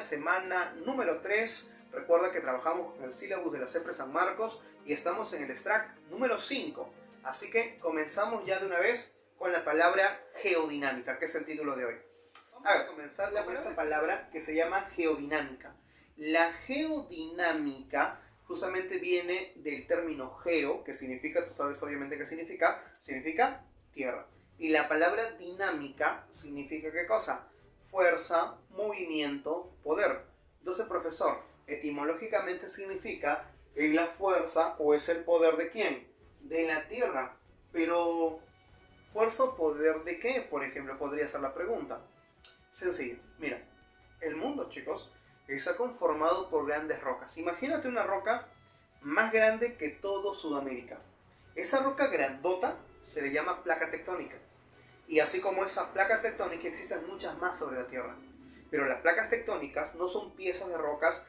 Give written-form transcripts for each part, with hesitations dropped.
Semana número 3. Recuerda que trabajamos con el sílabus de la CEPRE San Marcos y estamos en el extract número 5. Así que comenzamos ya de una vez con la palabra geodinámica, que es el título de hoy. Vamos a comenzar con esta palabra que se llama geodinámica. La geodinámica justamente viene del término geo, que significa, tú sabes obviamente qué significa tierra. Y la palabra dinámica significa ¿qué cosa? Fuerza, movimiento, poder. Entonces, profesor, etimológicamente significa es la fuerza o es el poder ¿de quién? De la tierra. Pero, ¿fuerza o poder de qué? Por ejemplo, podría ser la pregunta. Sencillo. Mira, el mundo, chicos, está conformado por grandes rocas. Imagínate una roca más grande que todo Sudamérica. Esa roca grandota se le llama placa tectónica. Y así como esa placa tectónica, existen muchas más sobre la Tierra. Pero las placas tectónicas no son piezas de rocas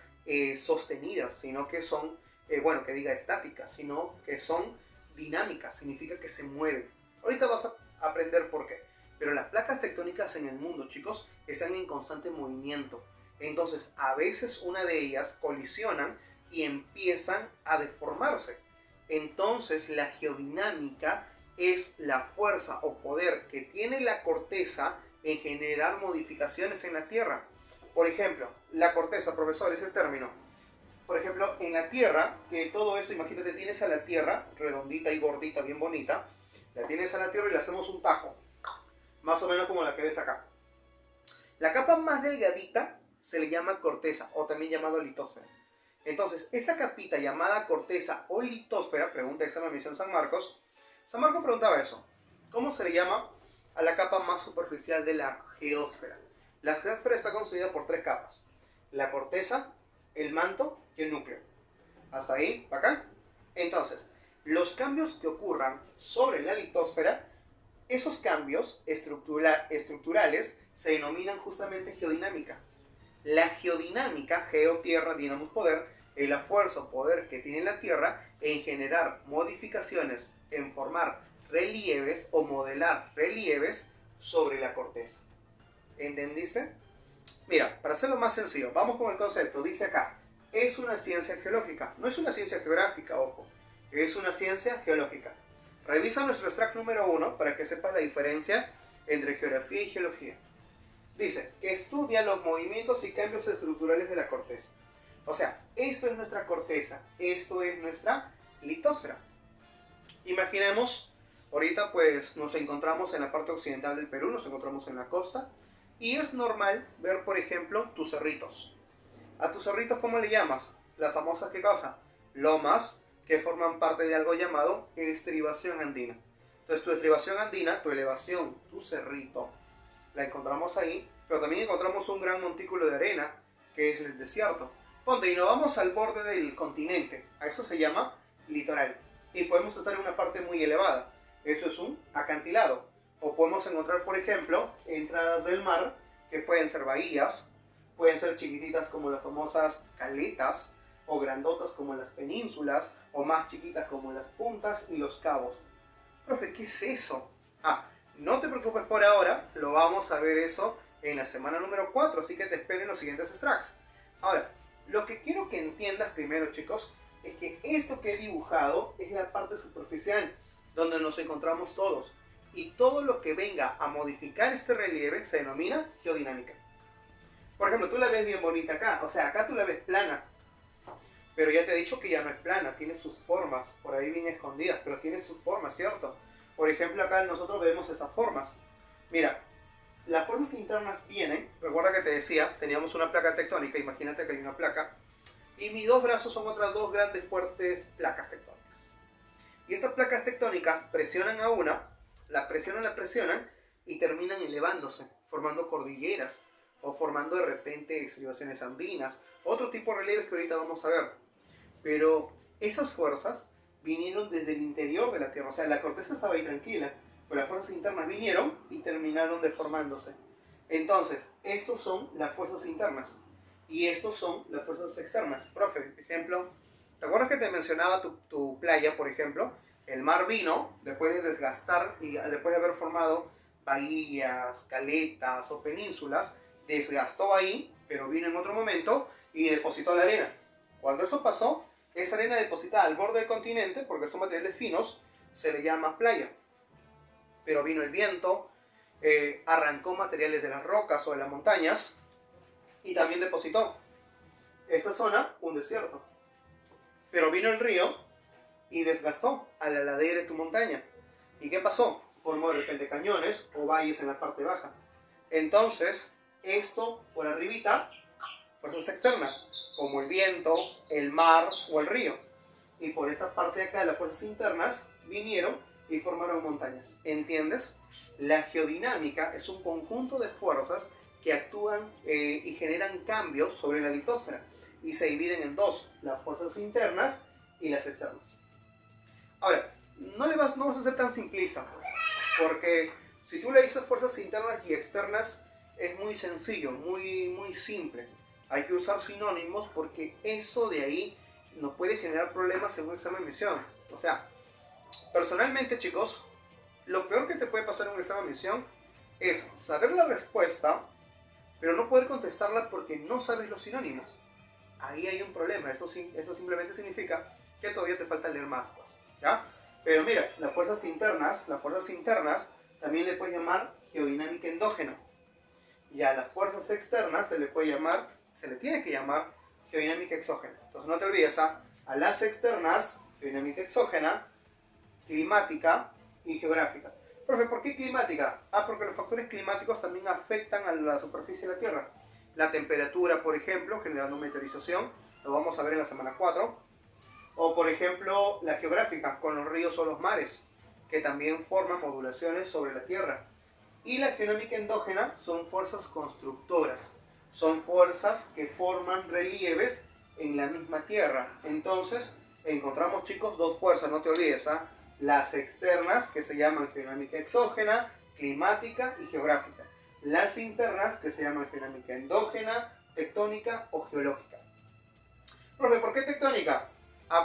sostenidas, sino que son, estáticas, sino que son dinámicas, significa que se mueven. Ahorita vas a aprender por qué. Pero las placas tectónicas en el mundo, chicos, están en constante movimiento. Entonces, a veces una de ellas colisionan y empiezan a deformarse. Entonces, la geodinámica es la fuerza o poder que tiene la corteza en generar modificaciones en la Tierra. Por ejemplo, la corteza, profesor, es el término. Por ejemplo, en la Tierra, que todo eso, imagínate, tienes a la Tierra, redondita y gordita, bien bonita, la tienes a la Tierra y le hacemos un tajo, más o menos como la que ves acá. La capa más delgadita se le llama corteza, o también llamado litosfera. Entonces, esa capita llamada corteza o litosfera, pregunta examen admisión San Marcos, San Marcos preguntaba eso. ¿Cómo se le llama a la capa más superficial de la geósfera? La geósfera está constituida por 3 capas. La corteza, el manto y el núcleo. ¿Hasta ahí? ¿Acá? Entonces, los cambios que ocurran sobre la litosfera, esos cambios estructurales se denominan justamente geodinámica. La geodinámica, geo, tierra, dinamos, poder, es la fuerza o poder que tiene la Tierra en generar modificaciones, en formar relieves o modelar relieves sobre la corteza. ¿Entendiste? Mira, para hacerlo más sencillo, vamos con el concepto. Dice acá, es una ciencia geológica. No es una ciencia geográfica, ojo. Es una ciencia geológica. Revisa nuestro extract número 1 para que sepas la diferencia entre geografía y geología. Dice que estudia los movimientos y cambios estructurales de la corteza. O sea, esto es nuestra corteza, esto es nuestra litosfera. Imaginemos, ahorita pues nos encontramos en la parte occidental del Perú, nos encontramos en la costa, y es normal ver, por ejemplo, tus cerritos. ¿A tus cerritos cómo le llamas? Las famosas, ¿qué cosa? Lomas, que forman parte de algo llamado estribación andina. Entonces tu estribación andina, tu elevación, tu cerrito, la encontramos ahí, pero también encontramos un gran montículo de arena, que es el desierto. Ponte, y nos vamos al borde del continente, a eso se llama litoral. Y podemos estar en una parte muy elevada, eso es un acantilado. O podemos encontrar, por ejemplo, entradas del mar, que pueden ser bahías, pueden ser chiquititas como las famosas caletas, o grandotas como las penínsulas, o más chiquitas como las puntas y los cabos. Profe, ¿qué es eso? No te preocupes por ahora, lo vamos a ver eso en la semana número 4, así que te espero en los siguientes extracts. Ahora, lo que quiero que entiendas primero, chicos, es que esto que he dibujado es la parte superficial, donde nos encontramos todos. Y todo lo que venga a modificar este relieve se denomina geodinámica. Por ejemplo, tú la ves bien bonita acá, o sea, acá tú la ves plana. Pero ya te he dicho que ya no es plana, tiene sus formas, por ahí bien escondidas, pero tiene sus formas, ¿cierto? Por ejemplo, acá nosotros vemos esas formas. Mira, las fuerzas internas vienen, recuerda que te decía, teníamos una placa tectónica, imagínate que hay una placa, y mis dos brazos son otras dos grandes fuertes placas tectónicas. Y estas placas tectónicas presionan a una, la presionan, y terminan elevándose, formando cordilleras, o formando de repente estribaciones andinas, otro tipo de relieves que ahorita vamos a ver. Pero esas fuerzas vinieron desde el interior de la Tierra, o sea, la corteza estaba ahí tranquila, pero las fuerzas internas vinieron y terminaron deformándose. Entonces, estos son las fuerzas internas y estos son las fuerzas externas. Profe, ejemplo, ¿te acuerdas que te mencionaba tu playa, por ejemplo? El mar vino, después de desgastar y después de haber formado bahías, caletas o penínsulas, desgastó ahí, pero vino en otro momento y depositó la arena. Cuando eso pasó, esa arena depositada al borde del continente, porque son materiales finos, se le llama playa. Pero vino el viento, arrancó materiales de las rocas o de las montañas y también depositó. Esta zona, un desierto. Pero vino el río y desgastó a la ladera de tu montaña. ¿Y qué pasó? Formó de repente cañones o valles en la parte baja. Entonces, esto por arribita, fuerzas externas, como el viento, el mar o el río. Y por esta parte de acá, las fuerzas internas vinieron y formaron montañas. ¿Entiendes? La geodinámica es un conjunto de fuerzas que actúan y generan cambios sobre la litosfera. Y se dividen en dos, las fuerzas internas y las externas. Ahora, no vas a ser tan simplista, pues, porque si tú le dices fuerzas internas y externas, es muy sencillo, muy simple. Hay que usar sinónimos porque eso de ahí nos puede generar problemas en un examen de admisión. O sea, personalmente, chicos, lo peor que te puede pasar en un examen de admisión es saber la respuesta, pero no poder contestarla porque no sabes los sinónimos. Ahí hay un problema. Eso simplemente significa que todavía te falta leer más, pues, ¿ya? Pero mira, las fuerzas internas también le puedes llamar geodinámica endógena. Y a las fuerzas externas se le tiene que llamar geodinámica exógena. Entonces no te olvides, a las externas, geodinámica exógena, climática y geográfica. Profe, ¿por qué climática? Porque los factores climáticos también afectan a la superficie de la Tierra. La temperatura, por ejemplo, generando meteorización, lo vamos a ver en la semana 4. O, por ejemplo, la geográfica, con los ríos o los mares, que también forman modulaciones sobre la Tierra. Y la geodinámica endógena son fuerzas constructoras. Son fuerzas que forman relieves en la misma Tierra. Entonces, encontramos, chicos, dos fuerzas, no te olvides, las externas, que se llaman geodinámica exógena, climática y geográfica. Las internas, que se llaman geodinámica endógena, tectónica o geológica. Profe, ¿por qué tectónica?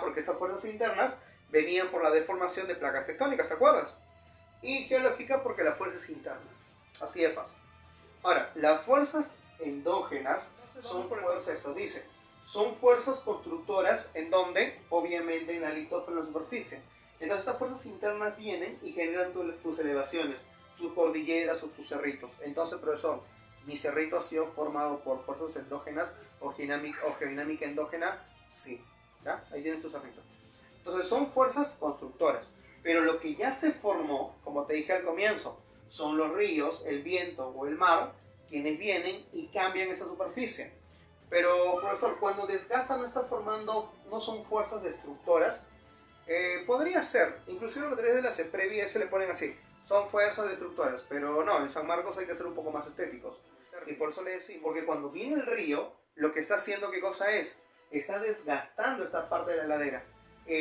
Porque estas fuerzas internas venían por la deformación de placas tectónicas, ¿te acuerdas? Y geológica porque la fuerza es interna. Así de fácil. Ahora, las fuerzas endógenas son fuerzas constructoras en donde, obviamente, en la litosfera, en la superficie. Entonces estas fuerzas internas vienen y generan tus elevaciones, tus cordilleras o tus cerritos. Entonces, profesor, mi cerrito ha sido formado por fuerzas endógenas o geodinámica endógena, sí. ¿Ya? Ahí tienes tu cerrito. Entonces son fuerzas constructoras. Pero lo que ya se formó, como te dije al comienzo, son los ríos, el viento o el mar, quienes vienen y cambian esa superficie. Pero, profesor, cuando desgastan no son fuerzas destructoras. Podría ser, inclusive los materiales de la CEPREVI se le ponen así, son fuerzas destructoras, pero no, en San Marcos hay que ser un poco más estéticos. Y por eso le decimos, porque cuando viene el río, lo que está haciendo, ¿qué cosa es? Está desgastando esta parte de la ladera.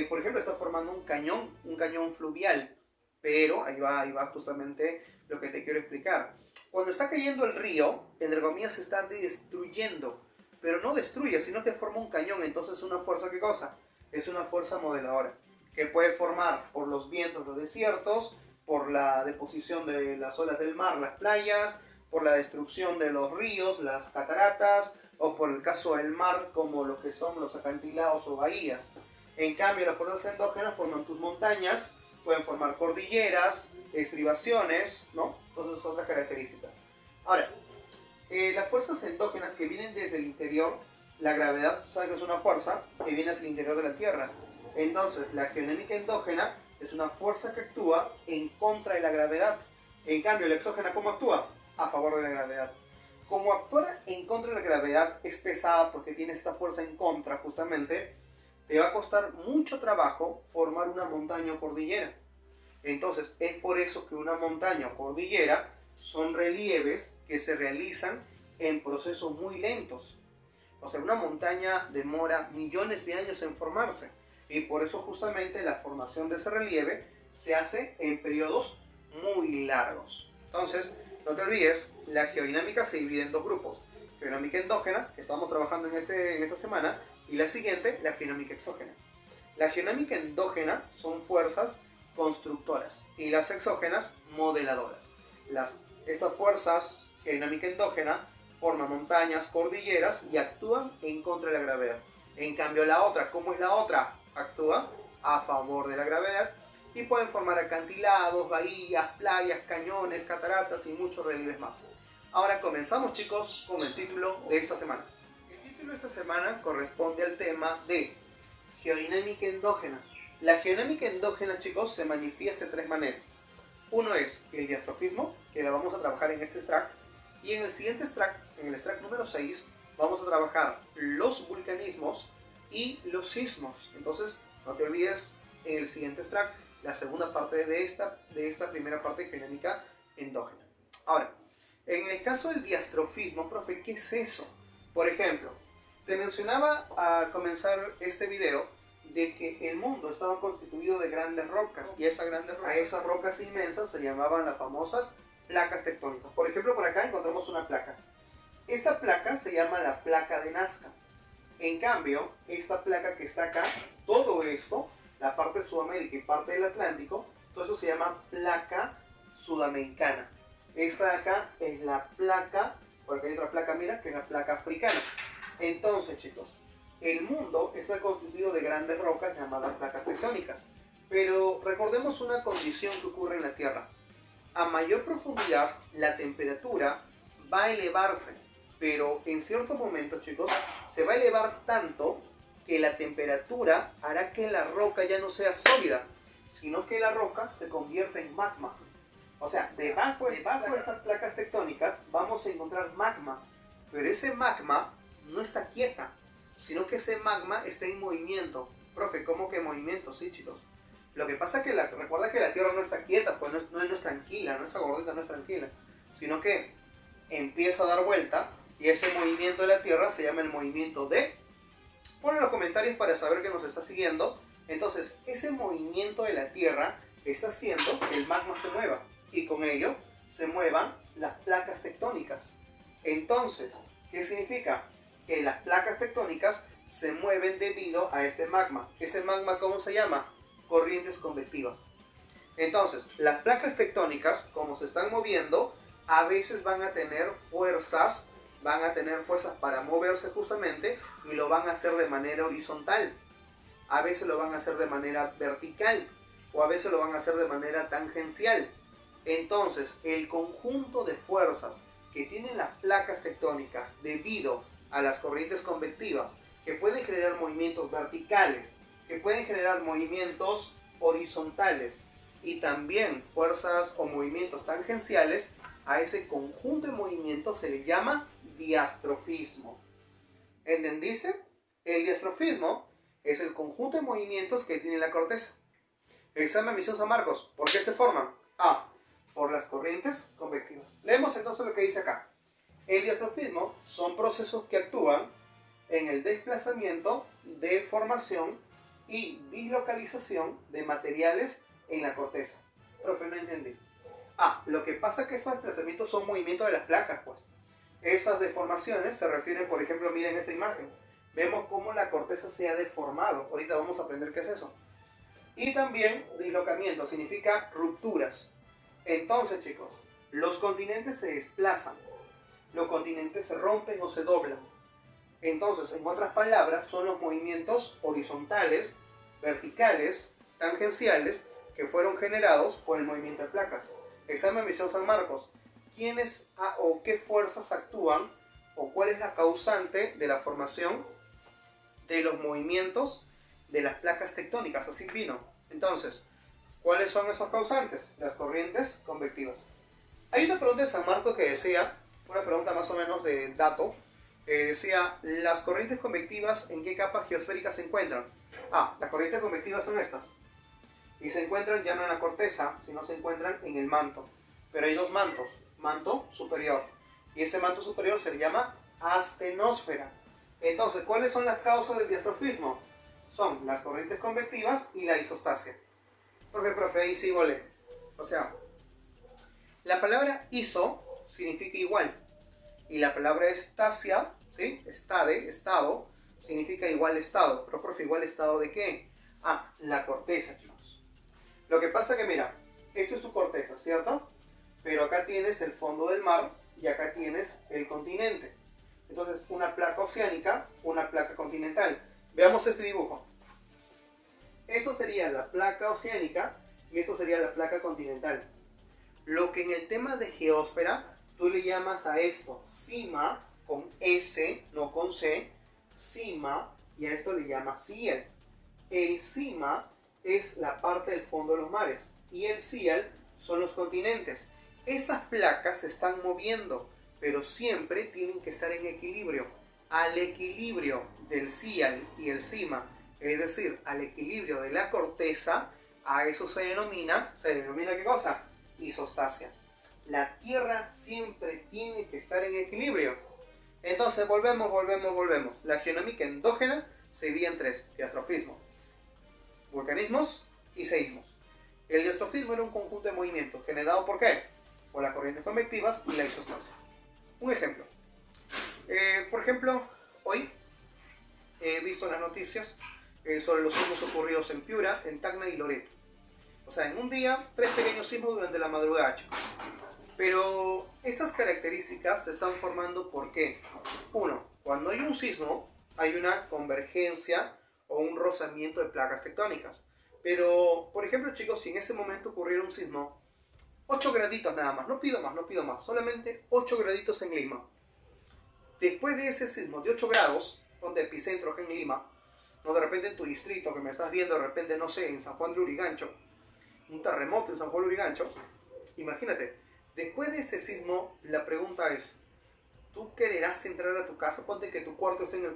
Por ejemplo, está formando un cañón fluvial, pero ahí va justamente lo que te quiero explicar. Cuando está cayendo el río, entre comillas, se está destruyendo, pero no destruye, sino que forma un cañón. Entonces, ¿una fuerza qué cosa? Es una fuerza modeladora, que puede formar por los vientos los desiertos, por la deposición de las olas del mar, las playas, por la destrucción de los ríos, las cataratas, o por el caso del mar, como lo que son los acantilados o bahías. En cambio, las fuerzas endógenas forman tus montañas, pueden formar cordilleras, estribaciones, ¿no? Entonces, son otras características. Ahora, las fuerzas endógenas que vienen desde el interior, la gravedad, sabes que es una fuerza que viene hacia el interior de la Tierra. Entonces, la geodinámica endógena es una fuerza que actúa en contra de la gravedad. En cambio, la exógena, ¿cómo actúa? A favor de la gravedad. Como actuar en contra de la gravedad es pesada porque tiene esta fuerza en contra, justamente, te va a costar mucho trabajo formar una montaña o cordillera. Entonces, es por eso que una montaña o cordillera son relieves que se realizan en procesos muy lentos. O sea, una montaña demora millones de años en formarse. Y por eso justamente la formación de ese relieve se hace en periodos muy largos. Entonces, no te olvides, la geodinámica se divide en dos grupos. Geodinámica endógena, que estamos trabajando en esta semana, y la siguiente, la geodinámica exógena. La geodinámica endógena son fuerzas constructoras y las exógenas modeladoras. Estas fuerzas geodinámica endógena forman montañas, cordilleras y actúan en contra de la gravedad. En cambio la otra, ¿cómo es la otra? Actúa a favor de la gravedad y pueden formar acantilados, bahías, playas, cañones, cataratas y muchos relieves más. Ahora comenzamos, chicos, con el título de esta semana. El título de esta semana corresponde al tema de geodinámica endógena. La geodinámica endógena, chicos, se manifiesta de tres maneras. Uno es el diastrofismo, que la vamos a trabajar en este extract, y en el siguiente extract, en el extract número 6, vamos a trabajar los vulcanismos y los sismos. Entonces, no te olvides en el siguiente extract la segunda parte de esta primera parte de geodinámica endógena. Ahora, en el caso del diastrofismo, profe, ¿qué es eso? Por ejemplo, te mencionaba al comenzar este video de que el mundo estaba constituido de grandes rocas y a esas rocas inmensas se llamaban las famosas placas tectónicas. Por ejemplo, por acá encontramos una placa. Esta placa se llama la placa de Nazca. En cambio, esta placa que está acá, todo esto, la parte de Sudamérica y parte del Atlántico, todo eso se llama placa sudamericana. Esta de acá es la placa, por acá hay otra placa, mira, que es la placa africana. Entonces, chicos, el mundo está constituido de grandes rocas llamadas placas tectónicas. Pero recordemos una condición que ocurre en la Tierra. A mayor profundidad, la temperatura va a elevarse, pero en cierto momento, chicos, se va a elevar tanto que la temperatura hará que la roca ya no sea sólida, sino que la roca se convierta en magma. O sea, debajo de estas placas tectónicas vamos a encontrar magma, pero ese magma no está quieta, sino que ese magma está en movimiento. Profe, ¿cómo que movimiento? Sí, chicos. Lo que pasa es que recuerda que la Tierra no está quieta, pues no es tranquila, no esa gordita no es tranquila, sino que empieza a dar vuelta y ese movimiento de la Tierra se llama el movimiento de... Pon en los comentarios para saber que nos está siguiendo. Entonces, ese movimiento de la Tierra está haciendo que el magma se mueva y con ello se muevan las placas tectónicas. Entonces, ¿qué significa? Que las placas tectónicas se mueven debido a este magma. ¿Ese magma cómo se llama? Corrientes convectivas. Entonces, las placas tectónicas, como se están moviendo, a veces van a tener fuerzas para moverse justamente y lo van a hacer de manera horizontal. A veces lo van a hacer de manera vertical o a veces lo van a hacer de manera tangencial. Entonces, el conjunto de fuerzas que tienen las placas tectónicas debido a las corrientes convectivas, que pueden generar movimientos verticales, que pueden generar movimientos horizontales y también fuerzas o movimientos tangenciales, a ese conjunto de movimientos se le llama diastrofismo. ¿Entendiste? El diastrofismo es el conjunto de movimientos que tiene la corteza. Examen Misión San Marcos. ¿Por qué se forman? A. Por las corrientes convectivas. Leemos entonces lo que dice acá. El diastrofismo son procesos que actúan en el desplazamiento, deformación y dislocalización de materiales en la corteza. Profe, no entendí. Lo que pasa es que esos desplazamientos son movimientos de las placas, pues. Esas deformaciones se refieren, por ejemplo, miren esta imagen. Vemos cómo la corteza se ha deformado. Ahorita vamos a aprender qué es eso. Y también dislocamiento, significa rupturas. Entonces, chicos, los continentes se desplazan. Los continentes se rompen o se doblan. Entonces, en otras palabras, son los movimientos horizontales, verticales, tangenciales, que fueron generados por el movimiento de placas. Examen Misión San Marcos. ¿Quiénes o qué fuerzas actúan o cuál es la causante de la formación de los movimientos de las placas tectónicas? Así vino. Entonces, ¿cuáles son esos causantes? Las corrientes convectivas. Hay una pregunta de San Marcos que decía, una pregunta más o menos de dato, decía, ¿las corrientes convectivas en qué capas geosféricas se encuentran? Las corrientes convectivas son estas. Y se encuentran ya no en la corteza, sino se encuentran en el manto. Pero hay dos mantos. Manto superior. Y ese manto superior se llama astenosfera. Entonces, ¿cuáles son las causas del diastrofismo? Son las corrientes convectivas y la isostasia. Profe, ahí sí volé. O sea, la palabra iso significa igual. Y la palabra estasia, ¿sí? Estado, significa igual estado. Pero, profe, ¿igual estado de qué? La corteza, chicos. Lo que pasa que, mira, esto es tu corteza, ¿cierto? Pero acá tienes el fondo del mar y acá tienes el continente. Entonces, una placa oceánica, una placa continental. Veamos este dibujo. Esto sería la placa oceánica y esto sería la placa continental. Lo que en el tema de geósfera, tú le llamas a esto cima, con S, no con C, cima, y a esto le llamas ciel. El cima es la parte del fondo de los mares y el ciel son los continentes. Esas placas se están moviendo, pero siempre tienen que estar en equilibrio. Al equilibrio del ciel y el cima, es decir, al equilibrio de la corteza, a eso se denomina ¿qué cosa? Isostasia. La Tierra siempre tiene que estar en equilibrio. Entonces volvemos. La geonómica endógena se divide en tres: diastrofismo, vulcanismos y seísmos. El diastrofismo era un conjunto de movimientos generado ¿por qué? Por las corrientes convectivas y la isostasia. Un ejemplo. Por ejemplo, hoy he visto en las noticias sobre los sismos ocurridos en Piura, en Tacna y Loreto. O sea, en un día, 3 pequeños sismos durante la madrugada. Pero esas características se están formando porque, uno, cuando hay un sismo, hay una convergencia o un rozamiento de placas tectónicas. Pero, por ejemplo, chicos, si en ese momento ocurriera un sismo, 8 graditos nada más, no pido más, solamente 8 graditos en Lima. Después de ese sismo de 8 grados, donde epicentro acá en Lima, no de repente en tu distrito que me estás viendo, de repente, no sé, en San Juan de Lurigancho, un terremoto en San Juan de Lurigancho, imagínate, después de ese sismo, la pregunta es, ¿tú quererás entrar a tu casa? Ponte que tu cuarto esté en el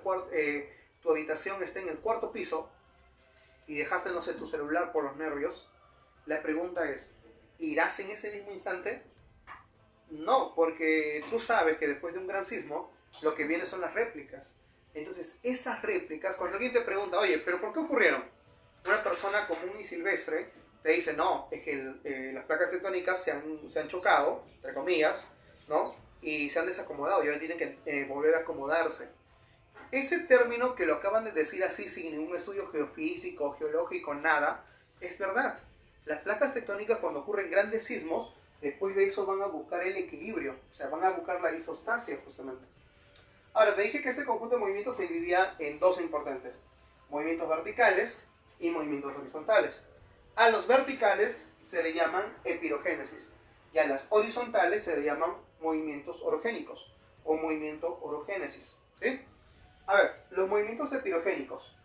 tu habitación esté en el cuarto piso y dejaste, no sé, tu celular por los nervios. La pregunta es, ¿irás en ese mismo instante? No, porque tú sabes que después de un gran sismo, lo que viene son las réplicas. Entonces, esas réplicas, cuando alguien te pregunta, oye, ¿pero por qué ocurrieron? Una persona común y silvestre te dice, no, es que las placas tectónicas se han chocado, entre comillas, ¿no? Y se han desacomodado y ahora tienen que volver a acomodarse. Ese término que lo acaban de decir así, sin ningún estudio geofísico, geológico, nada, es verdad. Las placas tectónicas, cuando ocurren grandes sismos, después de eso van a buscar el equilibrio, o sea, van a buscar la isostasia justamente. Ahora, te dije que este conjunto de movimientos se dividía en dos importantes: movimientos verticales y movimientos horizontales. A los verticales se le llaman epirogénesis y a las horizontales se le llaman movimientos orogénicos o movimiento orogénesis, ¿sí? A ver, los movimientos epirogénicos,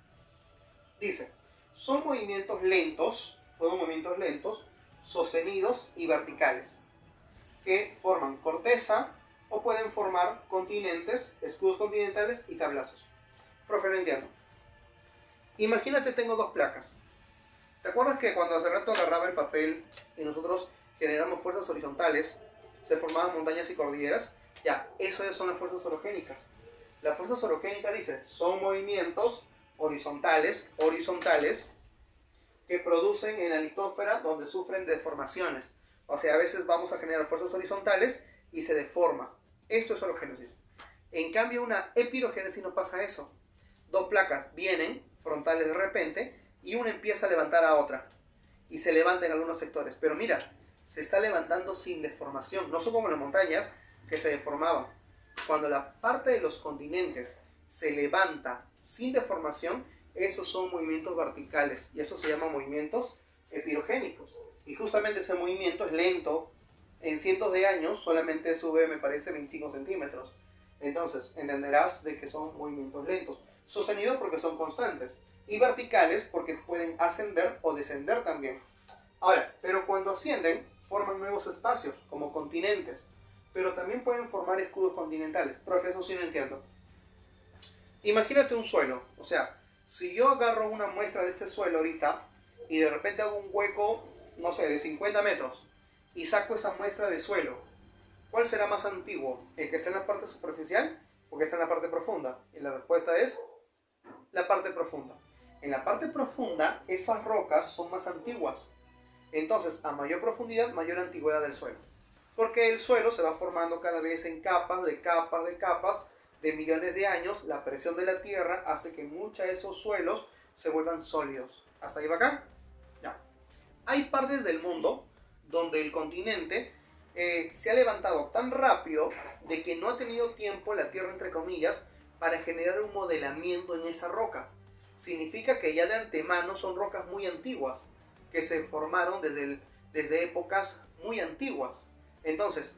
dice, son movimientos lentos, sostenidos y verticales, que forman corteza o pueden formar continentes, escudos continentales y tablazos. Profe, no entiendo. Imagínate, tengo dos placas. ¿Te acuerdas que cuando hace rato agarraba el papel y nosotros generamos fuerzas horizontales, se formaban montañas y cordilleras? Ya, eso son las fuerzas orogénicas. Las fuerzas orogénicas, dice, son movimientos horizontales, que producen en la litosfera donde sufren deformaciones. O sea, a veces vamos a generar fuerzas horizontales y se deforma. Esto es orogénesis. En cambio, una epirogénesis no pasa eso. Dos placas vienen frontales de repente y una empieza a levantar a otra. Y se levanta en algunos sectores. Pero mira, se está levantando sin deformación. No son como las montañas que se deformaban. Cuando la parte de los continentes se levanta sin deformación, esos son movimientos verticales. Y eso se llama movimientos epirogénicos. Y justamente ese movimiento es lento. En cientos de años solamente sube, me parece, 25 centímetros. Entonces, entenderás de que son movimientos lentos. Sostenidos porque son constantes. Y verticales porque pueden ascender o descender también. Ahora, pero cuando ascienden, forman nuevos espacios, como continentes. Pero también pueden formar escudos continentales. Profe, eso sí no entiendo. Imagínate un suelo. O sea, si yo agarro una muestra de este suelo ahorita y de repente hago un hueco, no sé, de 50 metros y saco esa muestra de suelo, ¿cuál será más antiguo? ¿El que está en la parte superficial o que está en la parte profunda? Y la respuesta es la parte profunda. En la parte profunda, esas rocas son más antiguas. Entonces, a mayor profundidad, mayor antigüedad del suelo. Porque el suelo se va formando cada vez en capas, de millones de años. La presión de la tierra hace que muchos de esos suelos se vuelvan sólidos. ¿Hasta ahí va acá? Ya. Hay partes del mundo donde el continente se ha levantado tan rápido de que no ha tenido tiempo la Tierra, entre comillas, para generar un modelamiento en esa roca. Significa que ya de antemano son rocas muy antiguas, que se formaron desde épocas muy antiguas. Entonces,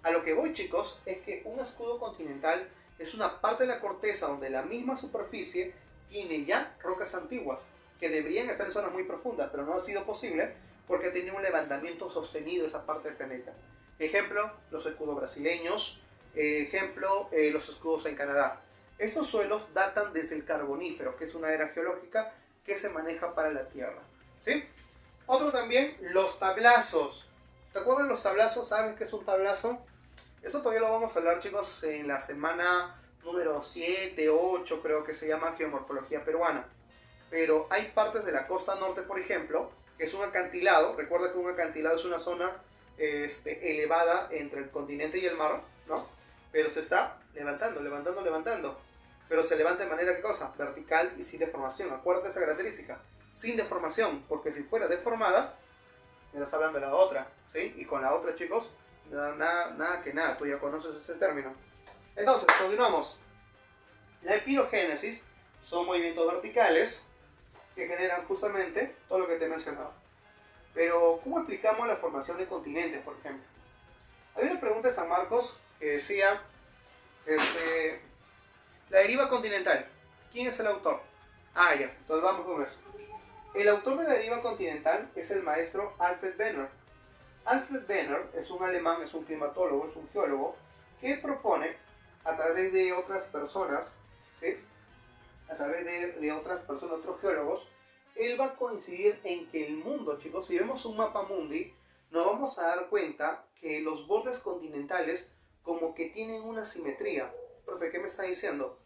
a lo que voy, chicos, es que un escudo continental es una parte de la corteza donde la misma superficie tiene ya rocas antiguas, que deberían estar en zonas muy profundas, pero no ha sido posible porque ha tenido un levantamiento sostenido esa parte del planeta. Ejemplo, los escudos brasileños, ejemplo, los escudos en Canadá. Estos suelos datan desde el Carbonífero, que es una era geológica que se maneja para la Tierra, ¿sí? Otro también, los tablazos. ¿Te acuerdas los tablazos? ¿Sabes qué es un tablazo? Eso todavía lo vamos a hablar, chicos, en la semana número 7, 8, creo que se llama Geomorfología Peruana. Pero hay partes de la costa norte, por ejemplo, que es un acantilado. Recuerda que un acantilado es una zona elevada entre el continente y el mar, ¿no? Pero se está levantando, levantando, levantando. Pero se levanta de manera, ¿qué cosa? Vertical y sin deformación. Acuérdate esa característica. Sin deformación, porque si fuera deformada, me estás hablando de la otra, ¿sí? Y con la otra, chicos, nada que nada, tú ya conoces ese término. Entonces, continuamos. La epirogénesis son movimientos verticales que generan justamente todo lo que te he mencionado. Pero, ¿cómo explicamos la formación de continentes, por ejemplo? Hay una pregunta de San Marcos que decía, la deriva continental, ¿quién es el autor? Ah, ya, entonces vamos con eso. El autor de la deriva continental es el maestro Alfred Wegener. Alfred Wegener es un alemán, es un climatólogo, es un geólogo, que propone, a través de otras personas, ¿sí? A través de otras personas, otros geólogos, él va a coincidir en que el mundo, chicos, si vemos un mapa mundi, nos vamos a dar cuenta que los bordes continentales como que tienen una simetría. Profe, ¿qué me está diciendo?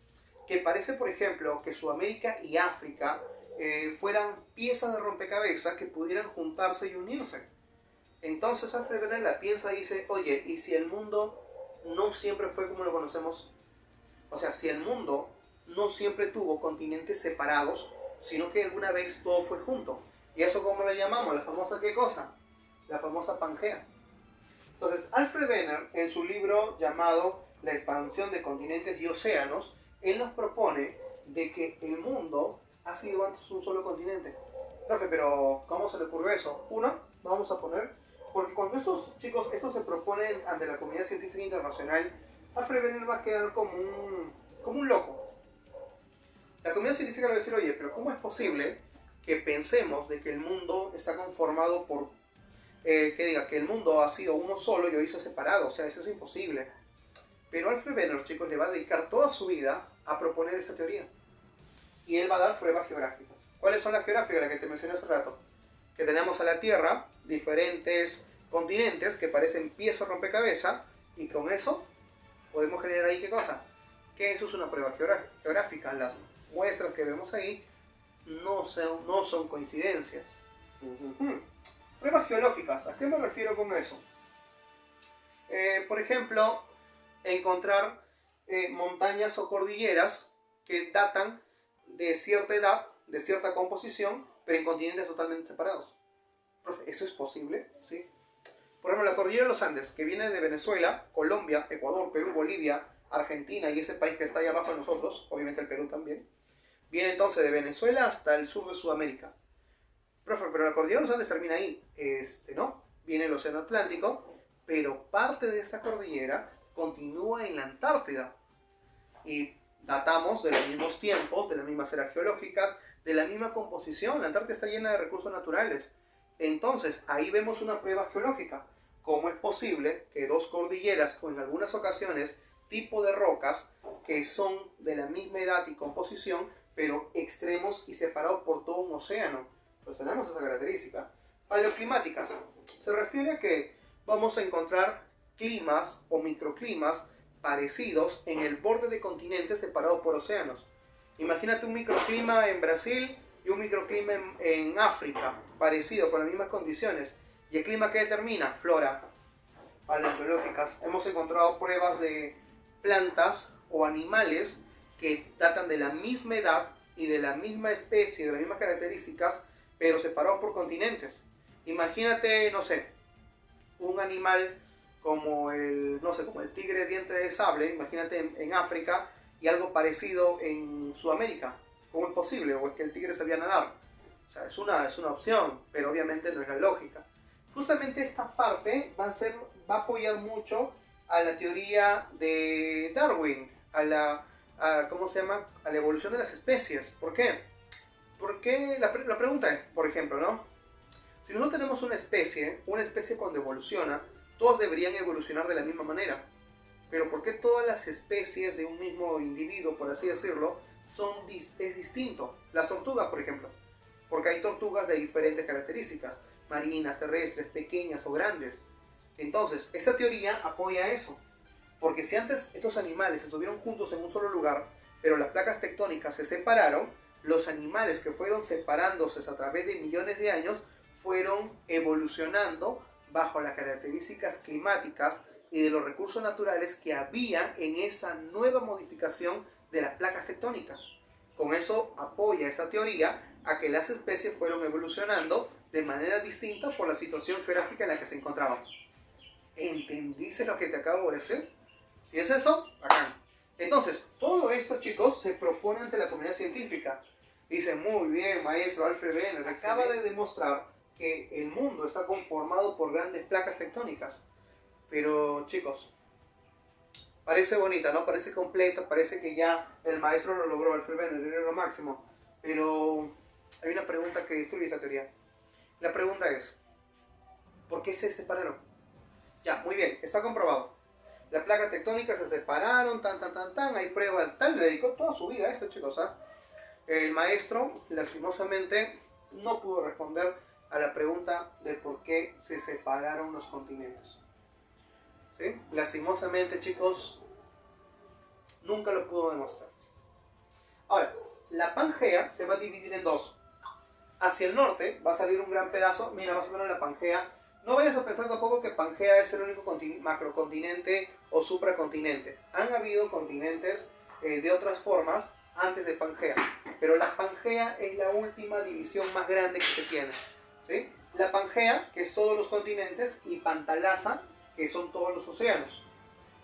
Que parece, por ejemplo, que Sudamérica y África fueran piezas de rompecabezas que pudieran juntarse y unirse. Entonces Alfred Wegener la piensa y dice, oye, ¿y si el mundo no siempre fue como lo conocemos? O sea, si el mundo no siempre tuvo continentes separados, sino que alguna vez todo fue junto. ¿Y eso cómo le llamamos? ¿La famosa qué cosa? La famosa Pangea. Entonces, Alfred Wegener, en su libro llamado La expansión de continentes y océanos, él nos propone de que el mundo ha sido antes un solo continente. Profe, pero ¿cómo se le ocurrió eso? Uno, vamos a poner, porque cuando estos chicos, estos se proponen ante la comunidad científica internacional, Alfred Wegener va a quedar como un loco. La comunidad científica le va a decir, oye, pero ¿cómo es posible que pensemos de que el mundo está conformado por, que el mundo ha sido uno solo y hoy se ha separado? O sea, eso es imposible. Pero Alfred Wegener, chicos, le va a dedicar toda su vida a proponer esa teoría. Y él va a dar pruebas geográficas. ¿Cuáles son las geográficas? Las que te mencioné hace rato. Que tenemos a la Tierra, diferentes continentes que parecen piezas rompecabezas, y con eso podemos generar ahí, ¿qué cosa? Que eso es una prueba geográfica. Las muestras que vemos ahí no son coincidencias. Pruebas geológicas, ¿a qué me refiero con eso? Por ejemplo, encontrar montañas o cordilleras que datan de cierta edad, de cierta composición, pero en continentes totalmente separados. Profe, ¿eso es posible? ¿Sí? Por ejemplo, la cordillera de los Andes, que viene de Venezuela, Colombia, Ecuador, Perú, Bolivia, Argentina y ese país que está ahí abajo de nosotros, obviamente el Perú también, viene entonces de Venezuela hasta el sur de Sudamérica. Profe, pero la cordillera de los Andes termina ahí. No, viene el Océano Atlántico, pero parte de esa cordillera continúa en la Antártida. Y datamos de los mismos tiempos, de las mismas eras geológicas, de la misma composición. La Antártida está llena de recursos naturales. Entonces, ahí vemos una prueba geológica. ¿Cómo es posible que dos cordilleras, o en algunas ocasiones, tipo de rocas, que son de la misma edad y composición, pero extremos y separados por todo un océano? Pues tenemos esa característica. Paleoclimáticas. Se refiere a que vamos a encontrar climas o microclimas parecidos en el borde de continentes separados por océanos. Imagínate un microclima en Brasil y un microclima en África, parecido, con las mismas condiciones. ¿Y el clima qué determina? Flora. Paleontológicas. Hemos encontrado pruebas de plantas o animales que datan de la misma edad y de la misma especie, de las mismas características, pero separados por continentes. Imagínate, no sé, un animal como no sé, como el tigre diente de sable, imagínate en África, y algo parecido en Sudamérica. ¿Cómo es posible? ¿O es que el tigre sabía nadar? O sea, es una opción, pero obviamente no es la lógica. Justamente esta parte va a apoyar mucho a la teoría de Darwin, ¿cómo se llama? A la evolución de las especies. ¿Por qué? Porque la pregunta es, por ejemplo, ¿no? Si no tenemos una especie cuando evoluciona, todos deberían evolucionar de la misma manera. Pero ¿por qué todas las especies de un mismo individuo, por así decirlo, es distinto? Las tortugas, por ejemplo. Porque hay tortugas de diferentes características, marinas, terrestres, pequeñas o grandes. Entonces, esta teoría apoya eso. Porque si antes estos animales estuvieron juntos en un solo lugar, pero las placas tectónicas se separaron, los animales que fueron separándose a través de millones de años fueron evolucionando bajo las características climáticas y de los recursos naturales que había en esa nueva modificación de las placas tectónicas. Con eso apoya esta teoría a que las especies fueron evolucionando de manera distinta por la situación geográfica en la que se encontraban. ¿Entendiste lo que te acabo de decir? Si es eso, bacán. Entonces, todo esto, chicos, se propone ante la comunidad científica. Dice, muy bien, maestro Alfred Wegener, acaba de demostrar que el mundo está conformado por grandes placas tectónicas. Pero, chicos, parece bonita, ¿no? Parece completa, parece que ya el maestro lo logró, Alfred Wegener, era lo máximo. Pero hay una pregunta que destruye esa teoría. La pregunta es, ¿por qué se separaron? Ya, muy bien, está comprobado. Las placas tectónicas se separaron, hay pruebas, le dedicó toda su vida a esto, chicos, ¿ah? El maestro, lastimosamente, no pudo responder a la pregunta de por qué se separaron los continentes. ¿Sí? Lastimosamente, chicos, nunca lo pudo demostrar. Ahora, la Pangea se va a dividir en dos. Hacia el norte va a salir un gran pedazo, mira más o menos la Pangea. No vayas a pensar tampoco que Pangea es el único macrocontinente o supracontinente. Han habido continentes de otras formas antes de Pangea, pero la Pangea es la última división más grande que se tiene, ¿sí? La Pangea, que es todos los continentes, y Pantalasa, que son todos los océanos.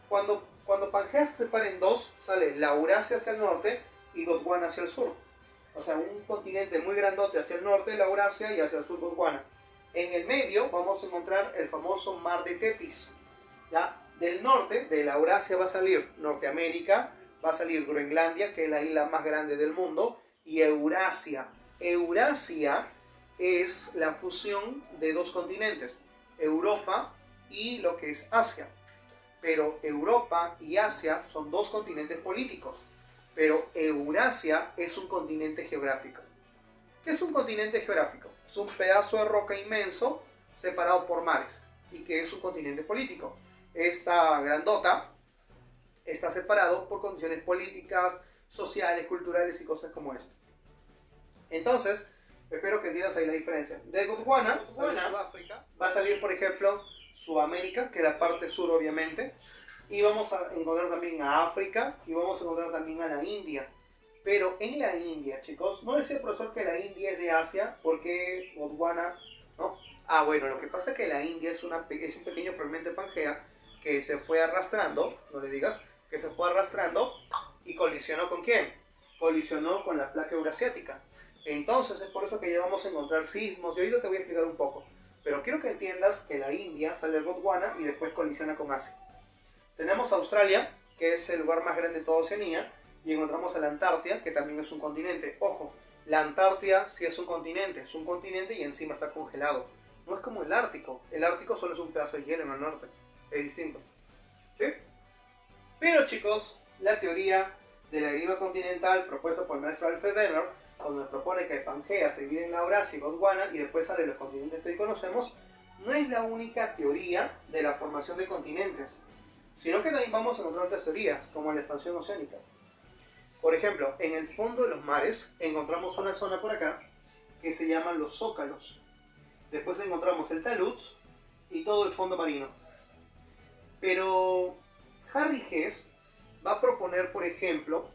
Cuando Pangea se separa en dos, sale la Eurasia hacia el norte y Gondwana hacia el sur. O sea, un continente muy grandote hacia el norte, la Eurasia, y hacia el sur Gondwana. En el medio vamos a encontrar el famoso mar de Tetis. ¿Ya? Del norte, de la Eurasia, va a salir Norteamérica, va a salir Groenlandia, que es la isla más grande del mundo, y Eurasia. Eurasia es la fusión de dos continentes, Europa y lo que es Asia. Pero Europa y Asia son dos continentes políticos, pero Eurasia es un continente geográfico. ¿Qué es un continente geográfico? Es un pedazo de roca inmenso separado por mares y que es un continente político. Esta grandota está separado por condiciones políticas, sociales, culturales y cosas como esta. Entonces, espero que entiendas ahí la diferencia. De Gondwana, Sudáfrica, va a salir, por ejemplo, Sudamérica, que es la parte sur, obviamente. Y vamos a encontrar también a África y vamos a encontrar también a la India. Pero en la India, chicos, no decía el profesor que la India es de Asia, porque Gondwana, ¿no? Ah, bueno, lo que pasa es que la India es un pequeño fragmento de Pangea que se fue arrastrando, no le digas, que se fue arrastrando y colisionó ¿con quién? Colisionó con la placa eurasiática. Entonces es por eso que ya vamos a encontrar sismos, y ahorita te voy a explicar un poco. Pero quiero que entiendas que la India sale de Gondwana y después colisiona con Asia. Tenemos Australia, que es el lugar más grande de toda Oceanía, y encontramos a la Antártida, que también es un continente. Ojo, la Antártida sí es un continente y encima está congelado. No es como el Ártico solo es un pedazo de hielo en el norte, es distinto. ¿Sí? Pero chicos, la teoría de la deriva continental propuesta por el maestro Alfred Wegener, donde nos propone que Pangea se divide en la Eurasia y Gondwana y después salen los continentes que hoy conocemos, no es la única teoría de la formación de continentes, sino que también vamos a encontrar otras teorías, como la expansión oceánica. Por ejemplo, en el fondo de los mares encontramos una zona por acá que se llaman los zócalos. Después encontramos el talud y todo el fondo marino. Pero Harry Hess va a proponer, por ejemplo,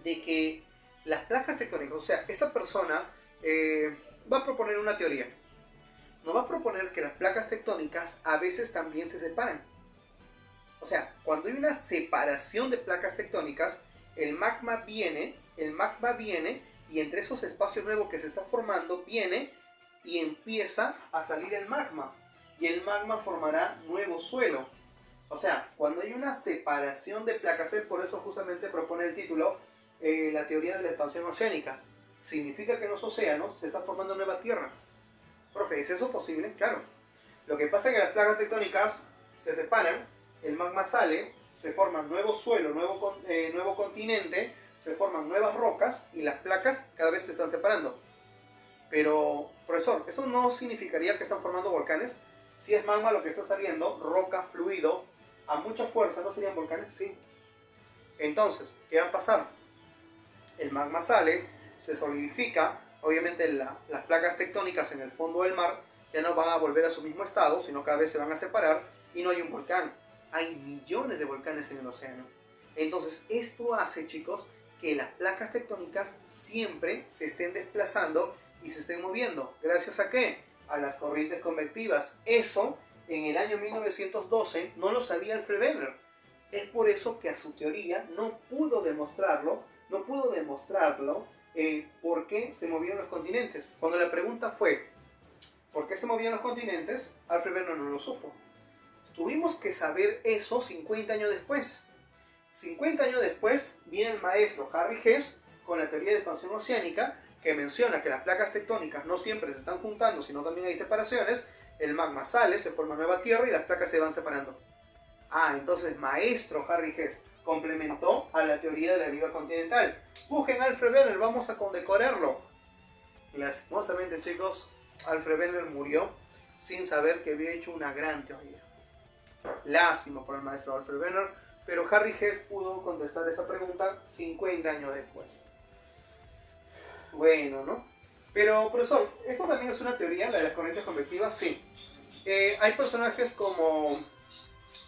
de que las placas tectónicas, o sea, esta persona va a proponer una teoría. nos va a proponer que las placas tectónicas a veces también se separan. O sea, cuando hay una separación de placas tectónicas, el magma viene y entre esos espacios nuevos que se están formando viene y empieza a salir el magma. Y el magma formará nuevo suelo. O sea, cuando hay una separación de placas, por eso justamente propone el título la teoría de la expansión oceánica. Significa que en los océanos se está formando nueva tierra. Profe, ¿es eso posible? Claro. Lo que pasa es que las placas tectónicas se separan, el magma sale, se forma nuevo suelo, nuevo continente, se forman nuevas rocas y las placas cada vez se están separando. Pero, profesor, ¿eso no significaría que están formando volcanes? Si es magma lo que está saliendo, roca, fluido, a mucha fuerza, ¿no serían volcanes? Sí. Entonces, ¿qué va a pasar? El magma sale, se solidifica, obviamente las placas tectónicas en el fondo del mar ya no van a volver a su mismo estado, sino cada vez se van a separar y no hay un volcán. Hay millones de volcanes en el océano. Entonces, esto hace, chicos, que las placas tectónicas siempre se estén desplazando y se estén moviendo. ¿Gracias a qué? A las corrientes convectivas. Eso, en el año 1912, no lo sabía Alfred Wegener. Es por eso que a su teoría no pudo demostrarlo por qué se movieron los continentes. Cuando la pregunta fue, ¿por qué se movían los continentes? Alfred Wegener no lo supo. Tuvimos que saber eso 50 años después. 50 años después viene el maestro Harry Hess con la teoría de expansión oceánica, que menciona que las placas tectónicas no siempre se están juntando, sino también hay separaciones. El magma sale, se forma nueva tierra y las placas se van separando. Entonces maestro Harry Hess complementó a la teoría de la deriva continental. Busquen a Alfred Wegener, vamos a condecorarlo. Lastimosamente, chicos, Alfred Wegener murió sin saber que había hecho una gran teoría. Lástima por el maestro Alfred Wegener, pero Harry Hess pudo contestar esa pregunta 50 años después. Bueno, ¿no? Pero, profesor, ¿esto también es una teoría, la de las corrientes convectivas? Sí. Hay personajes como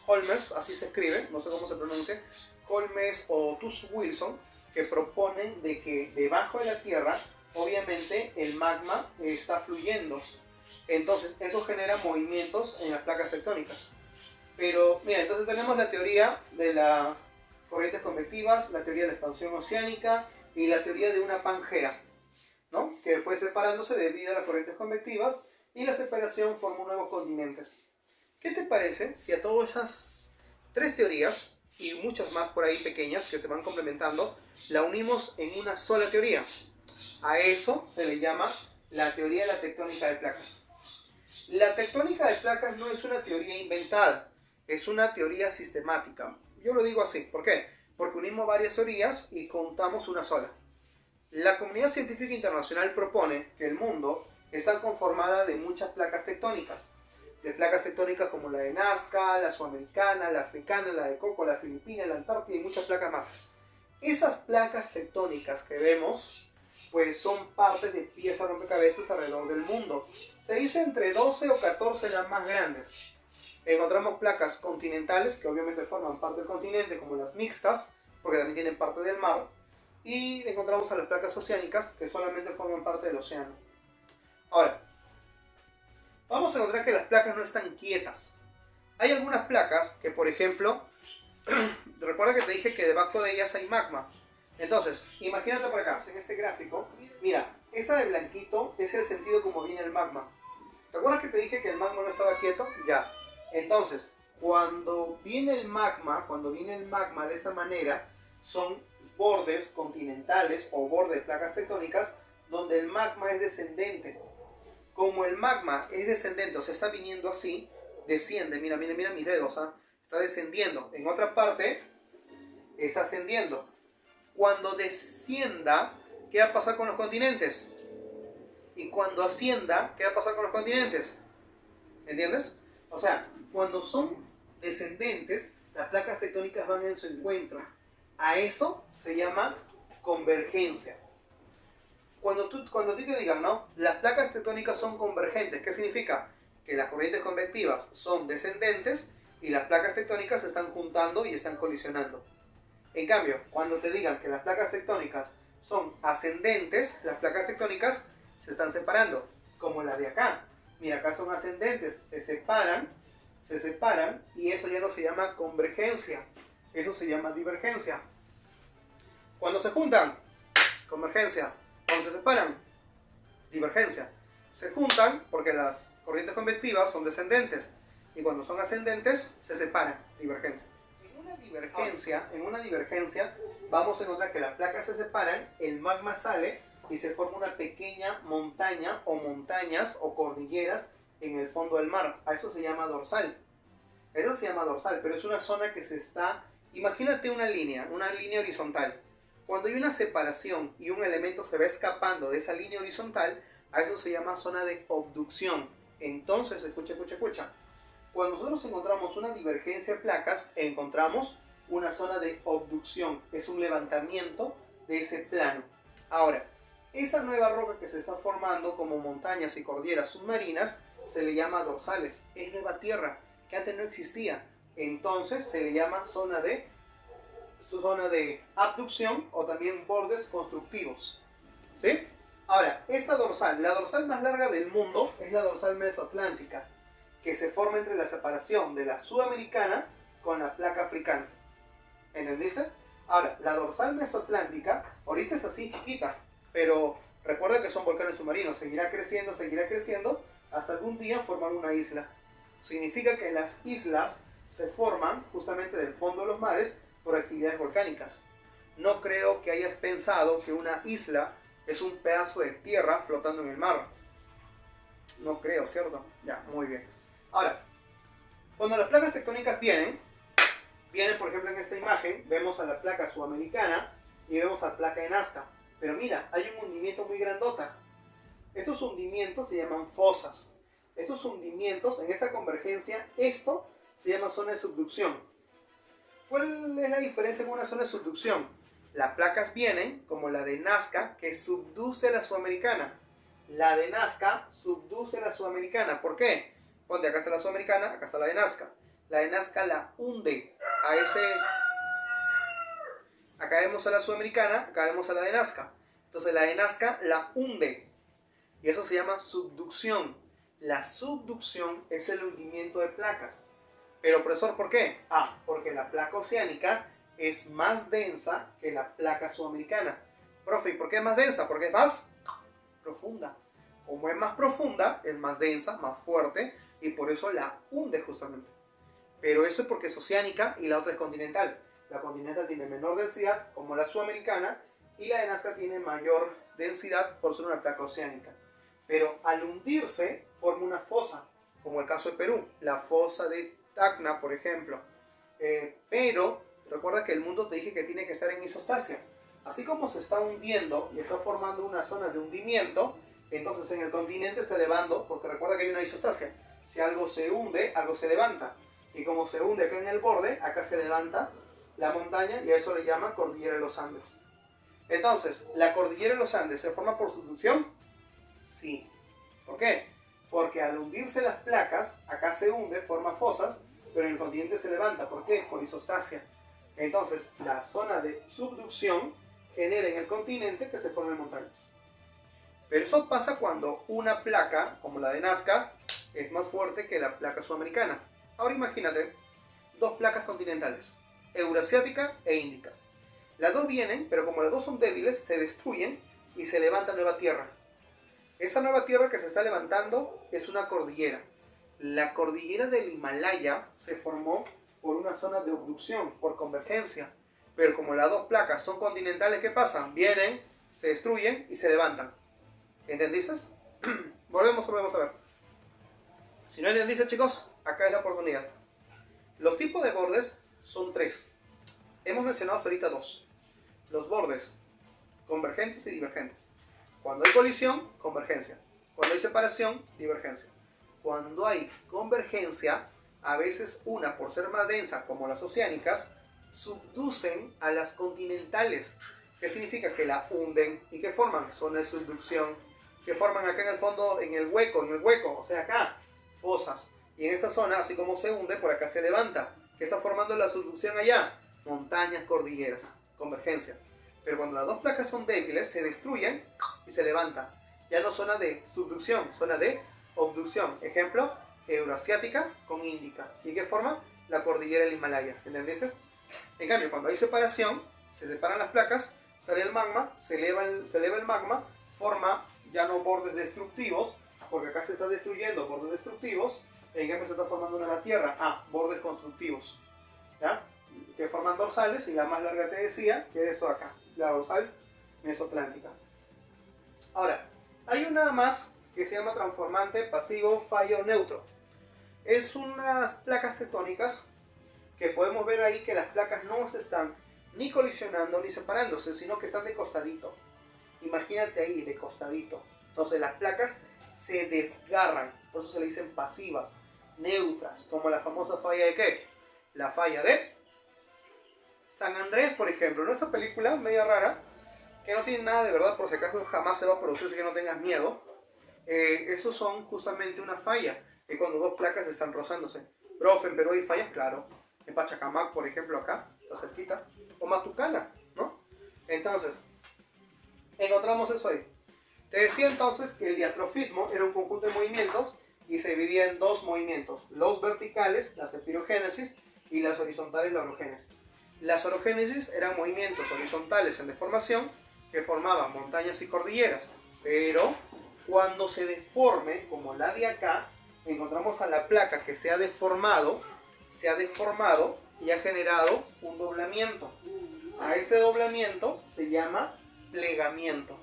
Holmes, así se escribe, no sé cómo se pronuncia, Holmes o Tuss Wilson, que proponen de que debajo de la Tierra, obviamente, el magma está fluyendo. Entonces, eso genera movimientos en las placas tectónicas. Pero, mira, entonces tenemos la teoría de las corrientes convectivas, la teoría de la expansión oceánica y la teoría de una Pangea, ¿no? Que fue separándose debido a las corrientes convectivas y la separación formó nuevos continentes. ¿Qué te parece si a todas esas tres teorías y muchas más por ahí pequeñas que se van complementando, la unimos en una sola teoría? A eso se le llama la teoría de la tectónica de placas. La tectónica de placas no es una teoría inventada, es una teoría sistemática. Yo lo digo así, ¿por qué? Porque unimos varias teorías y contamos una sola. La comunidad científica internacional propone que el mundo está conformada de muchas placas tectónicas. De placas tectónicas como la de Nazca, la sudamericana, la africana, la de Coco, la filipina, la antártida y muchas placas más. Esas placas tectónicas que vemos, pues son partes de piezas rompecabezas alrededor del mundo. Se dice entre 12 o 14 las más grandes. Encontramos placas continentales que obviamente forman parte del continente, como las mixtas, porque también tienen parte del mar. Y encontramos a las placas oceánicas, que solamente forman parte del océano. Ahora, vamos a encontrar que las placas no están quietas. Hay algunas placas que, por ejemplo, recuerda que te dije que debajo de ellas hay magma. Entonces, imagínate por acá, en este gráfico, mira, esa de blanquito es el sentido como viene el magma. ¿Te acuerdas que te dije que el magma no estaba quieto? Ya. Entonces, cuando viene el magma de esa manera, son bordes continentales o bordes de placas tectónicas donde el magma es descendente. Como el magma es descendente, o sea, está viniendo así, desciende, mira mis dedos, está descendiendo. En otra parte, está ascendiendo. Cuando descienda, ¿qué va a pasar con los continentes? Y cuando ascienda, ¿qué va a pasar con los continentes? ¿Entiendes? O sea, cuando son descendentes, las placas tectónicas van en su encuentro. A eso se llama convergencia. Cuando a ti te digan, ¿no? Las placas tectónicas son convergentes, ¿qué significa? Que las corrientes convectivas son descendentes y las placas tectónicas se están juntando y están colisionando. En cambio, cuando te digan que las placas tectónicas son ascendentes, las placas tectónicas se están separando, como la de acá. Mira, acá son ascendentes, se separan y eso ya no se llama convergencia, eso se llama divergencia. Cuando se juntan, convergencia. Cuando se separan, divergencia. Se juntan porque las corrientes convectivas son descendentes y cuando son ascendentes se separan, divergencia. En una divergencia vamos a encontrar que las placas se separan, el magma sale y se forma una pequeña montaña o montañas o cordilleras en el fondo del mar. A eso se llama dorsal. Eso se llama dorsal, pero es una zona que se está... Imagínate una línea horizontal. Cuando hay una separación y un elemento se va escapando de esa línea horizontal, a eso se llama zona de obducción. Entonces, escucha. Cuando nosotros encontramos una divergencia de placas, encontramos una zona de obducción. Es un levantamiento de ese plano. Ahora, esa nueva roca que se está formando como montañas y cordilleras submarinas se le llama dorsales. Es nueva tierra que antes no existía. Entonces se le llama zona de abducción o también bordes constructivos. ¿Sí? Ahora, esa dorsal, la dorsal más larga del mundo es la dorsal mesoatlántica, que se forma entre la separación de la sudamericana con la placa africana. ¿Entendiste? Ahora, la dorsal mesoatlántica, ahorita es así chiquita, pero recuerda que son volcanes submarinos, seguirá creciendo, hasta algún día formar una isla. Significa que las islas se forman justamente del fondo de los mares por actividades volcánicas. No creo que hayas pensado que una isla es un pedazo de tierra flotando en el mar. No creo, ¿cierto? Ya, muy bien. Ahora, cuando las placas tectónicas vienen, por ejemplo en esta imagen, vemos a la placa sudamericana y vemos a la placa de Nazca. Pero mira, hay un hundimiento muy grandota. Estos hundimientos se llaman fosas. Estos hundimientos, en esta convergencia, esto se llama zona de subducción. ¿Cuál es la diferencia con una zona de subducción? Las placas vienen, como la de Nazca, que subduce a la sudamericana. La de Nazca subduce a la sudamericana. ¿Por qué? Ponte, acá está la sudamericana, acá está la de Nazca. La de Nazca la hunde a ese... Acá vemos a la sudamericana, acá vemos a la de Nazca. Entonces la de Nazca la hunde. Y eso se llama subducción. La subducción es el hundimiento de placas. Pero, profesor, ¿por qué? Porque la placa oceánica es más densa que la placa sudamericana. Profe, ¿y por qué es más densa? Porque es más profunda. Como es más profunda, es más densa, más fuerte, y por eso la hunde justamente. Pero eso es porque es oceánica y la otra es continental. La continental tiene menor densidad, como la sudamericana, y la de Nazca tiene mayor densidad por ser una placa oceánica. Pero al hundirse, forma una fosa, como el caso de Perú, la fosa de Tacna, por ejemplo. Pero recuerda que el mundo te dije que tiene que estar en isostasia. Así como se está hundiendo y está formando una zona de hundimiento, entonces en el continente está elevando, porque recuerda que hay una isostasia. Si algo se hunde, algo se levanta. Y como se hunde acá en el borde, acá se levanta la montaña y a eso le llama Cordillera de los Andes. Entonces, ¿la Cordillera de los Andes se forma por subducción? Sí. ¿Por qué? Porque al hundirse las placas, acá se hunde, forma fosas, pero en el continente se levanta. ¿Por qué? Por isostasia. Entonces, la zona de subducción genera en el continente que se formen montañas. Pero eso pasa cuando una placa, como la de Nazca, es más fuerte que la placa sudamericana. Ahora imagínate dos placas continentales, eurasiática e índica. Las dos vienen, pero como las dos son débiles, se destruyen y se levanta nueva tierra. Esa nueva tierra que se está levantando es una cordillera. La cordillera del Himalaya se formó por una zona de abducción, por convergencia. Pero como las dos placas son continentales, ¿qué pasa? Vienen, se destruyen y se levantan. ¿Entendiste? Volvemos a ver. Si no entendiste, chicos, acá es la oportunidad. Los tipos de bordes son tres. Hemos mencionado ahorita dos. Los bordes convergentes y divergentes. Cuando hay colisión, convergencia. Cuando hay separación, divergencia. Cuando hay convergencia, a veces una, por ser más densa, como las oceánicas, subducen a las continentales. ¿Qué significa? Que la hunden y que forman zona de subducción, que forman acá en el fondo, en el hueco, o sea acá, fosas. Y en esta zona, así como se hunde, por acá se levanta. ¿Qué está formando la subducción allá? Montañas, cordilleras, convergencia. Pero cuando las dos placas son débiles, se destruyen y se levantan. Ya no zona de subducción, zona de Obducción, ejemplo, euroasiática con índica. ¿Y qué forma? La cordillera del Himalaya, ¿entendés? En cambio, cuando hay separación, se separan las placas, sale el magma, se eleva el magma, forma ya no bordes destructivos, porque acá se está destruyendo bordes destructivos, en cambio se está formando en la Tierra, bordes constructivos, ¿ya? Que forman dorsales, y la más larga te decía, que es eso acá, la dorsal mesoatlántica. Ahora, hay una más que se llama transformante pasivo fallo neutro. Es unas placas tectónicas que podemos ver ahí que las placas no se están ni colisionando ni separándose, sino que están de costadito. Imagínate ahí, de costadito. Entonces las placas se desgarran, por eso se le dicen pasivas, neutras, como la famosa falla de ¿qué? La falla de San Andrés, por ejemplo, ¿no? Esa película media rara, que no tiene nada de verdad, por si acaso jamás se va a producir, así que no tengas miedo. Esos son justamente una falla, es cuando dos placas están rozándose. Profe, en Perú hay fallas, claro. En Pachacamac, por ejemplo, acá, está cerquita. O Matucana, ¿no? Entonces, encontramos eso ahí. Te decía entonces que el diastrofismo era un conjunto de movimientos y se dividía en dos movimientos. Los verticales, la epirogénesis, y las horizontales, la orogénesis. Las orogénesis eran movimientos horizontales en deformación que formaban montañas y cordilleras. Pero cuando se deforme, como la de acá, encontramos a la placa que se ha deformado y ha generado un doblamiento. A ese doblamiento se llama plegamiento.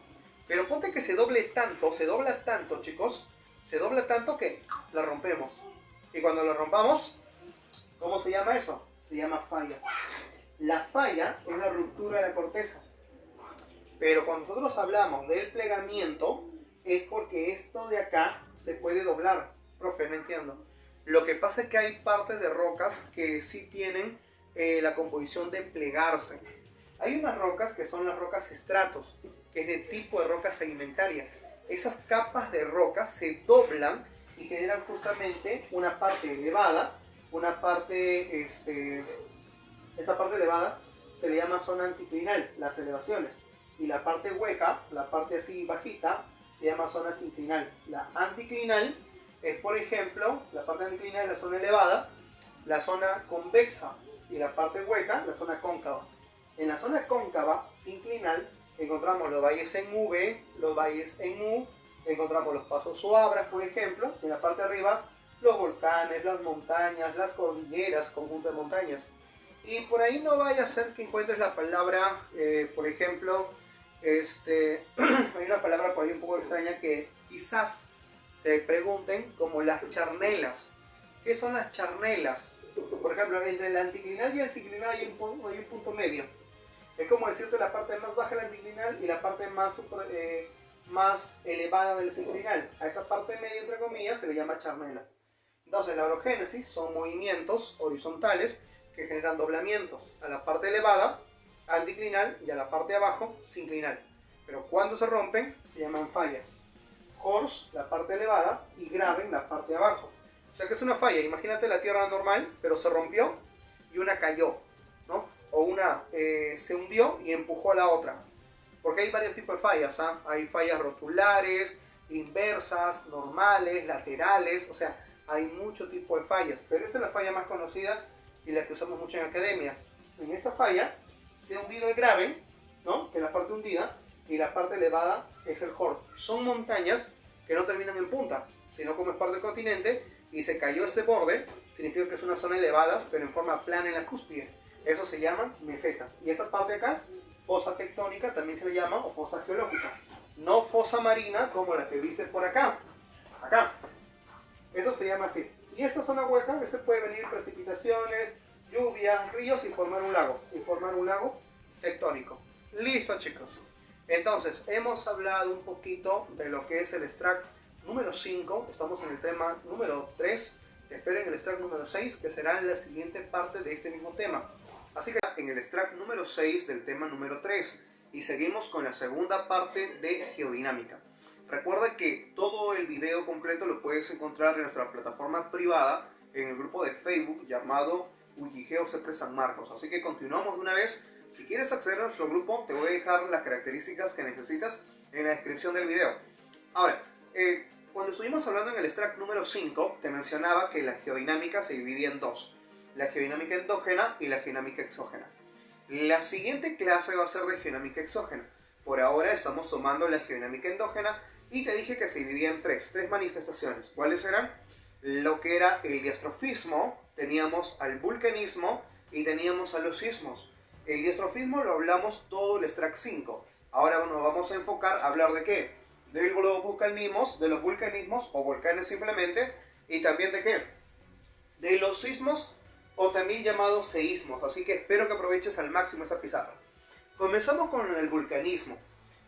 Pero ponte que se dobla tanto, chicos, se dobla tanto que la rompemos. Y cuando la rompamos, ¿cómo se llama eso? Se llama falla. La falla es la ruptura de la corteza. Pero cuando nosotros hablamos del plegamiento, es porque esto de acá se puede doblar. Profe, no entiendo. Lo que pasa es que hay partes de rocas que sí tienen la composición de plegarse. Hay unas rocas que son las rocas estratos, que es de tipo de roca sedimentaria. Esas capas de rocas se doblan y generan justamente una parte elevada, esta parte elevada se le llama zona anticlinal, las elevaciones. Y la parte hueca, la parte así bajita, se llama zona sinclinal. La anticlinal es, por ejemplo, la parte anticlinal es la zona elevada, la zona convexa, y la parte hueca, la zona cóncava. En la zona cóncava, sinclinal, encontramos los valles en V, los valles en U, encontramos los pasos suabras, por ejemplo, en la parte de arriba, los volcanes, las montañas, las cordilleras, conjunto de montañas. Y por ahí no vaya a ser que encuentres la palabra, por ejemplo, hay una palabra por ahí un poco extraña que quizás te pregunten, como las charnelas. ¿Qué son las charnelas? Por ejemplo, entre el anticlinal y el sinclinal hay un punto medio. Es como decirte la parte más baja del anticlinal y la parte más elevada del sinclinal. A esta parte media, entre comillas, se le llama charnela. Entonces, la orogénesis son movimientos horizontales que generan doblamientos a la parte elevada, anticlinal, y a la parte de abajo, sinclinal. Pero cuando se rompen, se llaman fallas. Horst, la parte elevada, y Graben, la parte de abajo. O sea que es una falla. Imagínate la tierra normal, pero se rompió y una cayó, ¿no? O una se hundió y empujó a la otra. Porque hay varios tipos de fallas, ¿ah? Hay fallas rotulares, inversas, normales, laterales, o sea, hay mucho tipo de fallas. Pero esta es la falla más conocida y la que usamos mucho en academias. En esta falla se ha hundido el Graben, ¿no? Que es la parte hundida, y la parte elevada es el Horst. Son montañas que no terminan en punta, sino como es parte del continente, y se cayó este borde, significa que es una zona elevada, pero en forma plana en la cúspide. Eso se llaman mesetas. Y esta parte de acá, fosa tectónica, también se le llama, o fosa geológica. No fosa marina como la que viste por acá. Acá. Eso se llama así. Y esta zona hueca, a veces puede venir precipitaciones, lluvias, ríos y formar un lago. Y formar un lago tectónico. Listo, chicos. Entonces, hemos hablado un poquito de lo que es el extract número 5. Estamos en el tema número 3. Te espero en el extract número 6, que será la siguiente parte de este mismo tema. Así que en el extract número 6 del tema número 3. Y seguimos con la segunda parte de geodinámica. Recuerda que todo el video completo lo puedes encontrar en nuestra plataforma privada, en el grupo de Facebook llamado Wikigeo CEPRES San Marcos. Así que continuamos de una vez. Si quieres acceder a nuestro grupo, te voy a dejar las características que necesitas en la descripción del video. Ahora, Cuando estuvimos hablando en el extract número 5, te mencionaba que la geodinámica se dividía en dos. La geodinámica endógena y la geodinámica exógena. La siguiente clase va a ser de geodinámica exógena. Por ahora estamos sumando la geodinámica endógena y te dije que se dividía en tres manifestaciones. ¿Cuáles eran? Lo que era el diastrofismo, teníamos al vulcanismo y teníamos a los sismos. El diastrofismo lo hablamos todo el extract 5. Ahora nos vamos a enfocar a hablar de qué? De los vulcanismos o volcanes simplemente, y también de qué? De los sismos o también llamados seísmos. Así que espero que aproveches al máximo esta pizarra. Comenzamos con el vulcanismo.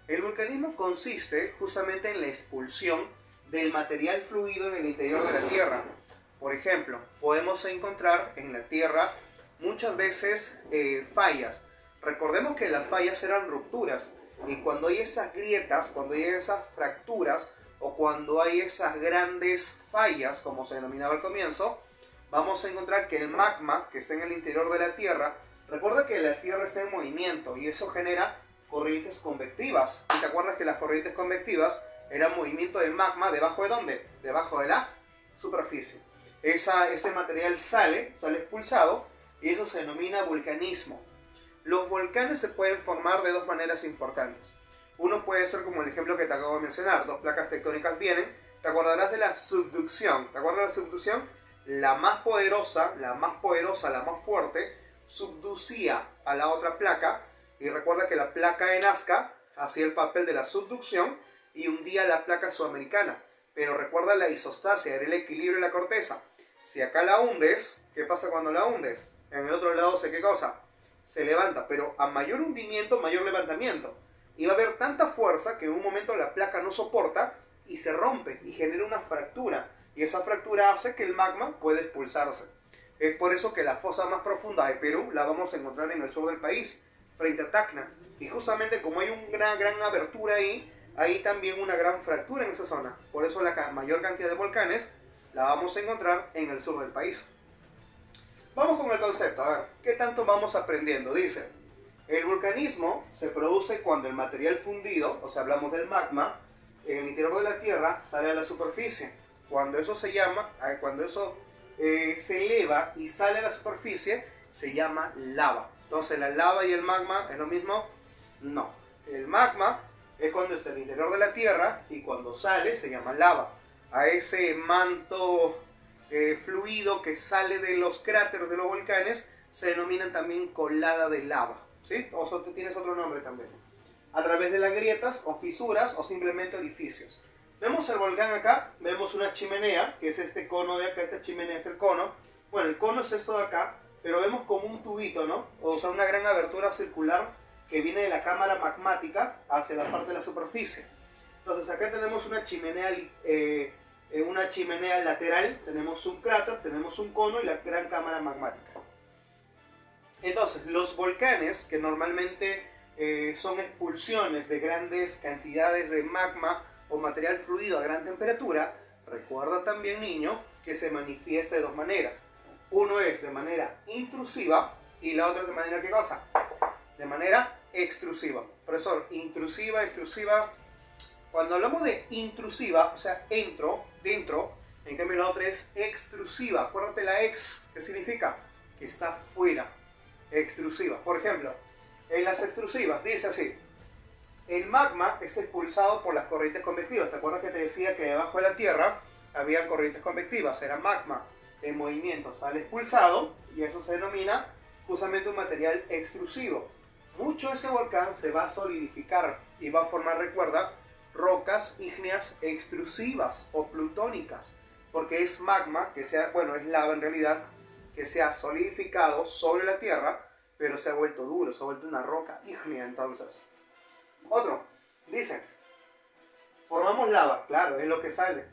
El vulcanismo consiste justamente en la expulsión del material fluido en el interior de la Tierra. Por ejemplo, podemos encontrar en la Tierra muchas veces fallas. Recordemos que las fallas eran rupturas, y cuando hay esas grietas, cuando hay esas fracturas o cuando hay esas grandes fallas, como se denominaba al comienzo, vamos a encontrar que el magma que está en el interior de la Tierra, recuerda que la Tierra está en movimiento y eso genera corrientes convectivas. ¿Y te acuerdas que las corrientes convectivas eran movimiento de magma debajo de dónde? Debajo de la superficie. Ese material sale expulsado y eso se denomina vulcanismo. Los volcanes se pueden formar de dos maneras importantes. Uno puede ser como el ejemplo que te acabo de mencionar, dos placas tectónicas vienen, te acordarás de la subducción. ¿Te acuerdas de la subducción? La más poderosa, la más fuerte, subducía a la otra placa, y recuerda que la placa de Nazca hacía el papel de la subducción y hundía la placa sudamericana. Pero recuerda la isostasia, era el equilibrio de la corteza. Si acá la hundes, ¿qué pasa cuando la hundes? En el otro lado, ¿qué cosa? Se levanta, pero a mayor hundimiento, mayor levantamiento. Y va a haber tanta fuerza que en un momento la placa no soporta y se rompe y genera una fractura. Y esa fractura hace que el magma pueda expulsarse. Es por eso que la fosa más profunda de Perú la vamos a encontrar en el sur del país, frente a Tacna. Y justamente como hay una gran abertura ahí, hay también una gran fractura en esa zona. Por eso la mayor cantidad de volcanes la vamos a encontrar en el sur del país. Vamos con el concepto, a ver, ¿qué tanto vamos aprendiendo? Dice, el vulcanismo se produce cuando el material fundido, o sea, hablamos del magma, en el interior de la Tierra sale a la superficie. Cuando eso se eleva y sale a la superficie, se llama lava. Entonces, ¿la lava y el magma es lo mismo? No. El magma es cuando está en el interior de la Tierra y cuando sale se llama lava. A ese manto fluido que sale de los cráteres de los volcanes se denominan también colada de lava, ¿sí? O tienes otro nombre también. A través de las grietas o fisuras o simplemente orificios. Vemos el volcán acá, vemos una chimenea, que es este cono de acá, esta chimenea es el cono. Bueno, el cono es esto de acá, pero vemos como un tubito, ¿no? O sea, una gran abertura circular que viene de la cámara magmática hacia la parte de la superficie. Entonces acá tenemos una chimenea lateral, tenemos un cráter, tenemos un cono y la gran cámara magmática. Entonces, los volcanes, que normalmente son expulsiones de grandes cantidades de magma o material fluido a gran temperatura, recuerda también, niño, que se manifiesta de dos maneras. Uno es de manera intrusiva y la otra es de manera, ¿qué cosa? De manera extrusiva. Profesor, intrusiva, extrusiva. Cuando hablamos de intrusiva, o sea, dentro, en cambio la otra es extrusiva. Acuérdate la ex, ¿qué significa? Que está fuera. Extrusiva. Por ejemplo, en las extrusivas dice así: el magma es expulsado por las corrientes convectivas. ¿Te acuerdas que te decía que debajo de la Tierra había corrientes convectivas? Era magma en movimiento. Sale expulsado y eso se denomina justamente un material extrusivo. Mucho de ese volcán se va a solidificar y va a formar, recuerda, rocas ígneas extrusivas o plutónicas, porque es magma, es lava en realidad, que se ha solidificado sobre la Tierra, pero se ha vuelto duro, se ha vuelto una roca ígnea. Entonces, otro, dice, formamos lava, claro, es lo que sale.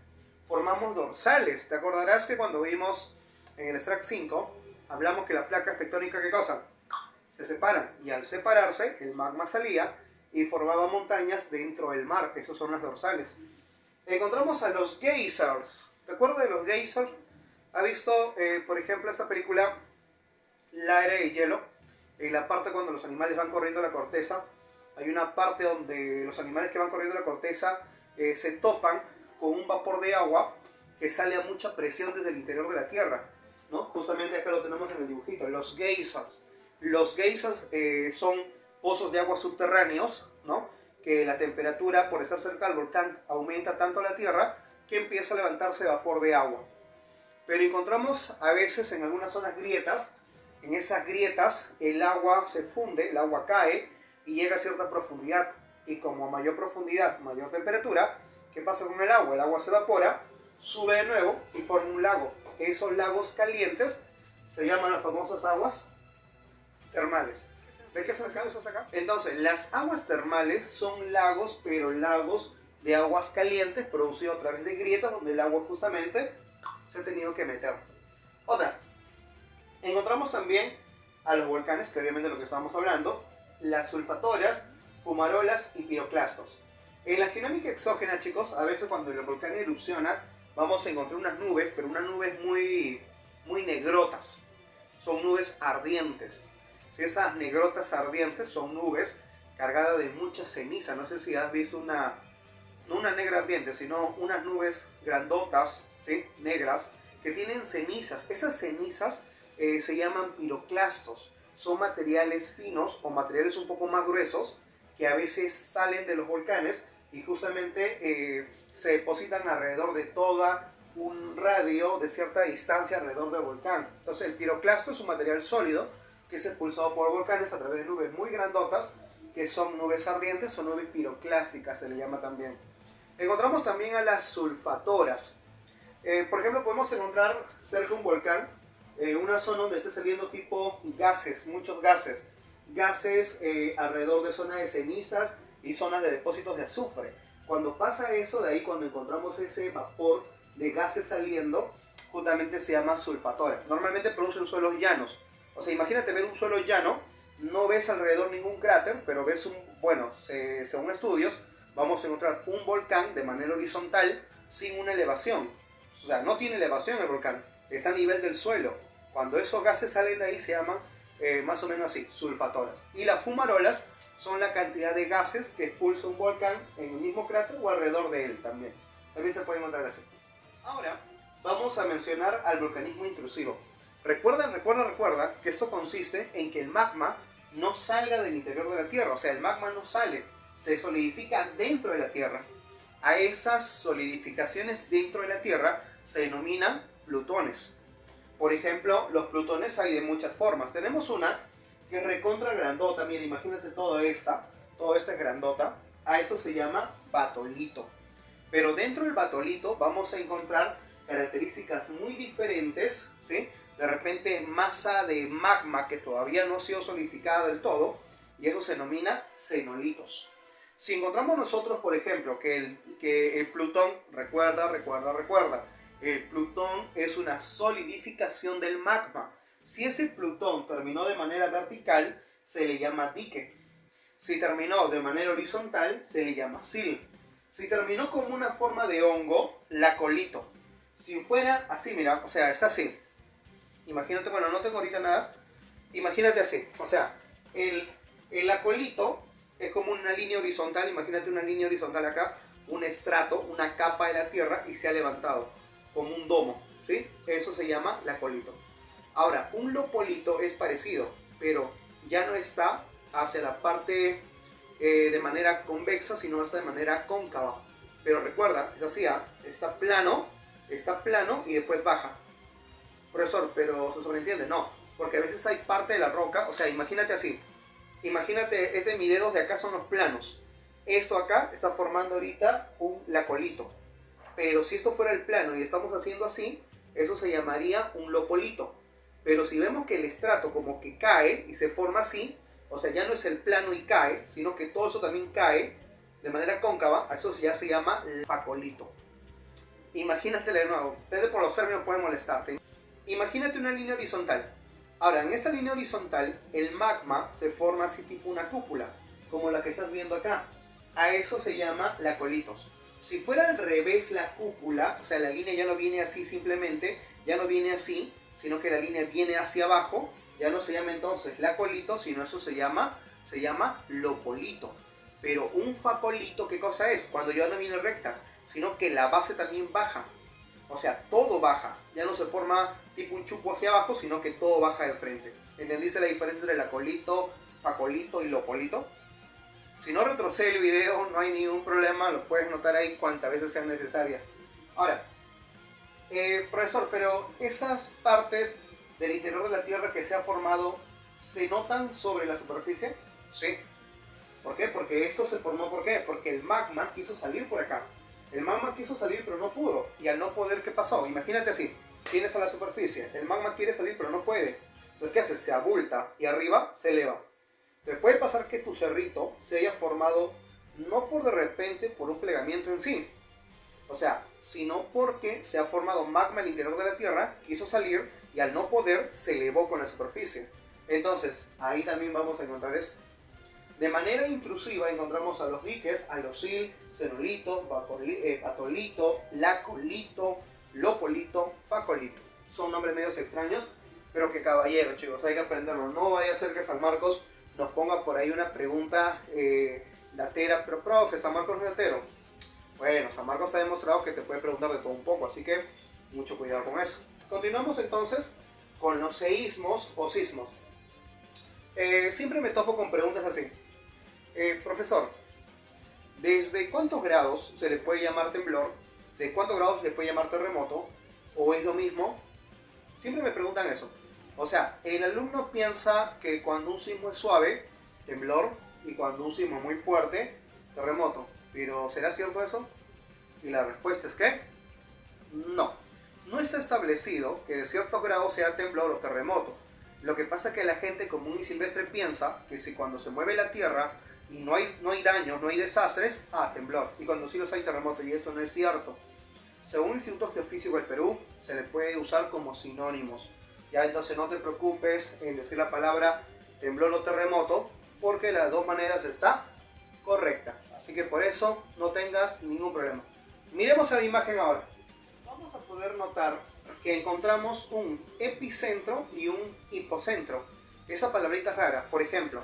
Formamos dorsales. ¿Te acordarás que cuando vimos en el extract 5, hablamos que las placas tectónicas, ¿qué cosa? Se separan, y al separarse, el magma salía y formaba montañas dentro del mar. Esos son las dorsales. Encontramos a los geysers. ¿Te acuerdas de los geysers? ¿Ha visto, por ejemplo, esa película La Era de Hielo? En la parte cuando los animales van corriendo la corteza, hay una parte donde los animales que van corriendo la corteza se topan con un vapor de agua que sale a mucha presión desde el interior de la Tierra, ¿no? Justamente acá lo tenemos en el dibujito, los geysers. Los geysers son pozos de agua subterráneos, ¿no? Que la temperatura, por estar cerca del volcán, aumenta tanto la Tierra que empieza a levantarse vapor de agua. Pero encontramos a veces en algunas zonas grietas. En esas grietas el agua se funde, el agua cae y llega a cierta profundidad. Y como a mayor profundidad, mayor temperatura, ¿qué pasa con el agua? El agua se evapora, sube de nuevo y forma un lago. Esos lagos calientes se llaman las famosas aguas termales. ¿De qué se usa acá? Entonces, las aguas termales son lagos, pero lagos de aguas calientes producidos a través de grietas donde el agua justamente se ha tenido que meter. Otra. Encontramos también a los volcanes, que obviamente es lo que estábamos hablando, las sulfatoras, fumarolas y piroclastos. En la geonámica exógena, chicos, a veces cuando el volcán erupciona, vamos a encontrar unas nubes, pero unas nubes muy negrotas. Son nubes ardientes. ¿Sí? Esas negrotas ardientes son nubes cargadas de mucha ceniza. No sé si has visto no una negra ardiente, sino unas nubes grandotas, ¿sí? Negras, que tienen cenizas. Esas cenizas se llaman piroclastos. Son materiales finos o materiales un poco más gruesos que a veces salen de los volcanes y justamente se depositan alrededor de toda un radio de cierta distancia alrededor del volcán. Entonces el piroclasto es un material sólido que es expulsado por volcanes a través de nubes muy grandotas que son nubes ardientes o nubes piroclásticas, se le llama también. Encontramos también a las sulfatoras. Por ejemplo, podemos encontrar cerca de un volcán una zona donde esté saliendo tipo gases, muchos gases. Gases alrededor de zonas de cenizas y zonas de depósitos de azufre. Cuando pasa eso, de ahí cuando encontramos ese vapor de gases saliendo, justamente se llama sulfatora. Normalmente producen suelos llanos. O sea, imagínate ver un suelo llano, no ves alrededor ningún cráter, pero ves según estudios, vamos a encontrar un volcán de manera horizontal sin una elevación. O sea, no tiene elevación el volcán, está a nivel del suelo. Cuando esos gases salen de ahí se llaman más o menos así, sulfatoras. Y las fumarolas son la cantidad de gases que expulsa un volcán en el mismo cráter o alrededor de él también. También se puede encontrar así. Ahora vamos a mencionar al volcanismo intrusivo. Recuerda que esto consiste en que el magma no salga del interior de la Tierra. O sea, el magma no sale, se solidifica dentro de la Tierra. A esas solidificaciones dentro de la Tierra se denominan plutones. Por ejemplo, los plutones hay de muchas formas. Tenemos una que es recontra grandota. Mira, imagínate toda esta es grandota. A esto se llama batolito. Pero dentro del batolito vamos a encontrar características muy diferentes, ¿sí? De repente masa de magma que todavía no ha sido solidificada del todo, y eso se denomina xenolitos. Si encontramos nosotros, por ejemplo, que el plutón, recuerda, el plutón es una solidificación del magma. Si ese plutón terminó de manera vertical, se le llama dique. Si terminó de manera horizontal, se le llama sil. Si terminó con una forma de hongo, lacolito. Si fuera así, mira, o sea, está así. Imagínate, bueno, no tengo ahorita nada. Imagínate así, o sea, el acolito es como una línea horizontal. Imagínate una línea horizontal acá, un estrato, una capa de la Tierra y se ha levantado como un domo, ¿sí? Eso se llama lacolito. Ahora, un lopolito es parecido, pero ya no está hacia la parte de manera convexa, sino está de manera cóncava. Pero recuerda, es así, está plano y después baja. Profesor, pero ¿se sobreentiende? No, porque a veces hay parte de la roca, o sea, imagínate así. Imagínate, mis dedos de acá son los planos. Esto acá está formando ahorita un lacolito. Pero si esto fuera el plano y estamos haciendo así, eso se llamaría un lopolito. Pero si vemos que el estrato como que cae y se forma así, o sea, ya no es el plano y cae, sino que todo eso también cae de manera cóncava, a eso ya se llama facolito. Imagínate de nuevo, ustedes por los términos pueden molestarte. Imagínate una línea horizontal. Ahora, en esa línea horizontal, el magma se forma así tipo una cúpula, como la que estás viendo acá. A eso se llama lacolitos. Si fuera al revés la cúpula, o sea, la línea ya no viene así simplemente, ya no viene así, sino que la línea viene hacia abajo, ya no se llama entonces lacolito, sino eso se llama lopolito. Pero un facolito, ¿qué cosa es? Cuando ya no viene recta, sino que la base también baja. O sea, todo baja. Ya no se forma tipo un chupo hacia abajo, sino que todo baja de frente. ¿Entendiste la diferencia entre el acolito, facolito y lopolito? Si no retrocede el video, no hay ningún problema, lo puedes notar ahí cuantas veces sean necesarias. Ahora, profesor, pero esas partes del interior de la Tierra que se ha formado, ¿se notan sobre la superficie? Sí. ¿Por qué? Porque esto se formó, ¿por qué? Porque el magma quiso salir por acá. El magma quiso salir pero no pudo. Y al no poder, ¿qué pasó? Imagínate así, tienes a la superficie, el magma quiere salir pero no puede. Entonces, ¿qué hace? Se abulta y arriba se eleva. Entonces puede pasar que tu cerrito se haya formado no por de repente por un plegamiento en sí. O sea, sino porque se ha formado magma en el interior de la Tierra, quiso salir y al no poder se elevó con la superficie. Entonces, ahí también vamos a encontrar esto. De manera intrusiva encontramos a los diques, a los sil, cenolito, atolito, lacolito, lopolito, facolito. Son nombres medios extraños, pero que caballero, chicos, hay que aprenderlo. No vaya a ser que San Marcos nos ponga por ahí una pregunta datera, pero profe, San Marcos no es datero. Bueno, San Marcos ha demostrado que te puede preguntar de todo un poco, así que mucho cuidado con eso. Continuamos entonces con los seísmos o sismos. Siempre me topo con preguntas así. Profesor, ¿desde cuántos grados se le puede llamar temblor? ¿De cuántos grados se le puede llamar terremoto? ¿O es lo mismo? Siempre me preguntan eso. O sea, el alumno piensa que cuando un sismo es suave, temblor, y cuando un sismo es muy fuerte, terremoto. Pero ¿será cierto eso? Y la respuesta es que no. No está establecido que de ciertos grados sea temblor o terremoto. Lo que pasa es que la gente común y silvestre piensa que si cuando se mueve la tierra y no hay daños, no hay desastres, temblor. Y cuando sí los hay, terremoto, y eso no es cierto. Según el Instituto Geofísico del Perú, se le puede usar como sinónimos. Ya, entonces no te preocupes en decir la palabra temblor o terremoto, porque las dos maneras está correcta. Así que por eso no tengas ningún problema. Miremos a la imagen ahora. Vamos a poder notar que encontramos un epicentro y un hipocentro. Esa palabrita es rara. Por ejemplo,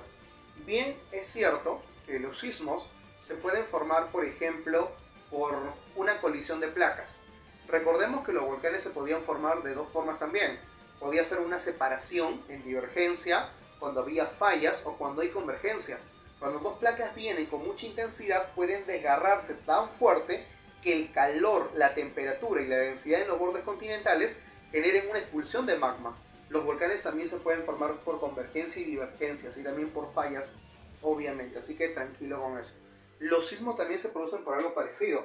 bien es cierto que los sismos se pueden formar, por ejemplo, por una colisión de placas. Recordemos que los volcanes se podían formar de dos formas también. Podía ser una separación en divergencia cuando había fallas o cuando hay convergencia. Cuando dos placas vienen con mucha intensidad pueden desgarrarse tan fuerte que el calor, la temperatura y la densidad en los bordes continentales generen una expulsión de magma. Los volcanes también se pueden formar por convergencia y divergencias y también por fallas, obviamente, así que tranquilo con eso. Los sismos también se producen por algo parecido.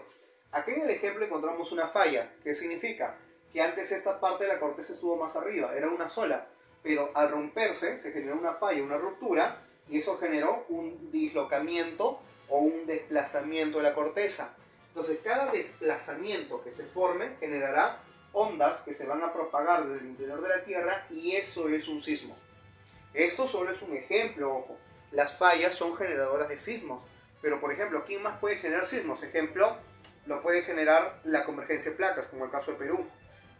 Aquí en el ejemplo encontramos una falla. ¿Qué significa? Que antes esta parte de la corteza estuvo más arriba, era una sola, pero al romperse se generó una falla, una ruptura, y eso generó un dislocamiento o un desplazamiento de la corteza. Entonces cada desplazamiento que se forme generará ondas que se van a propagar desde el interior de la Tierra, y eso es un sismo. Esto solo es un ejemplo, ojo. Las fallas son generadoras de sismos, pero por ejemplo, ¿quién más puede generar sismos? Ejemplo, lo puede generar la convergencia de placas, como el caso de Perú.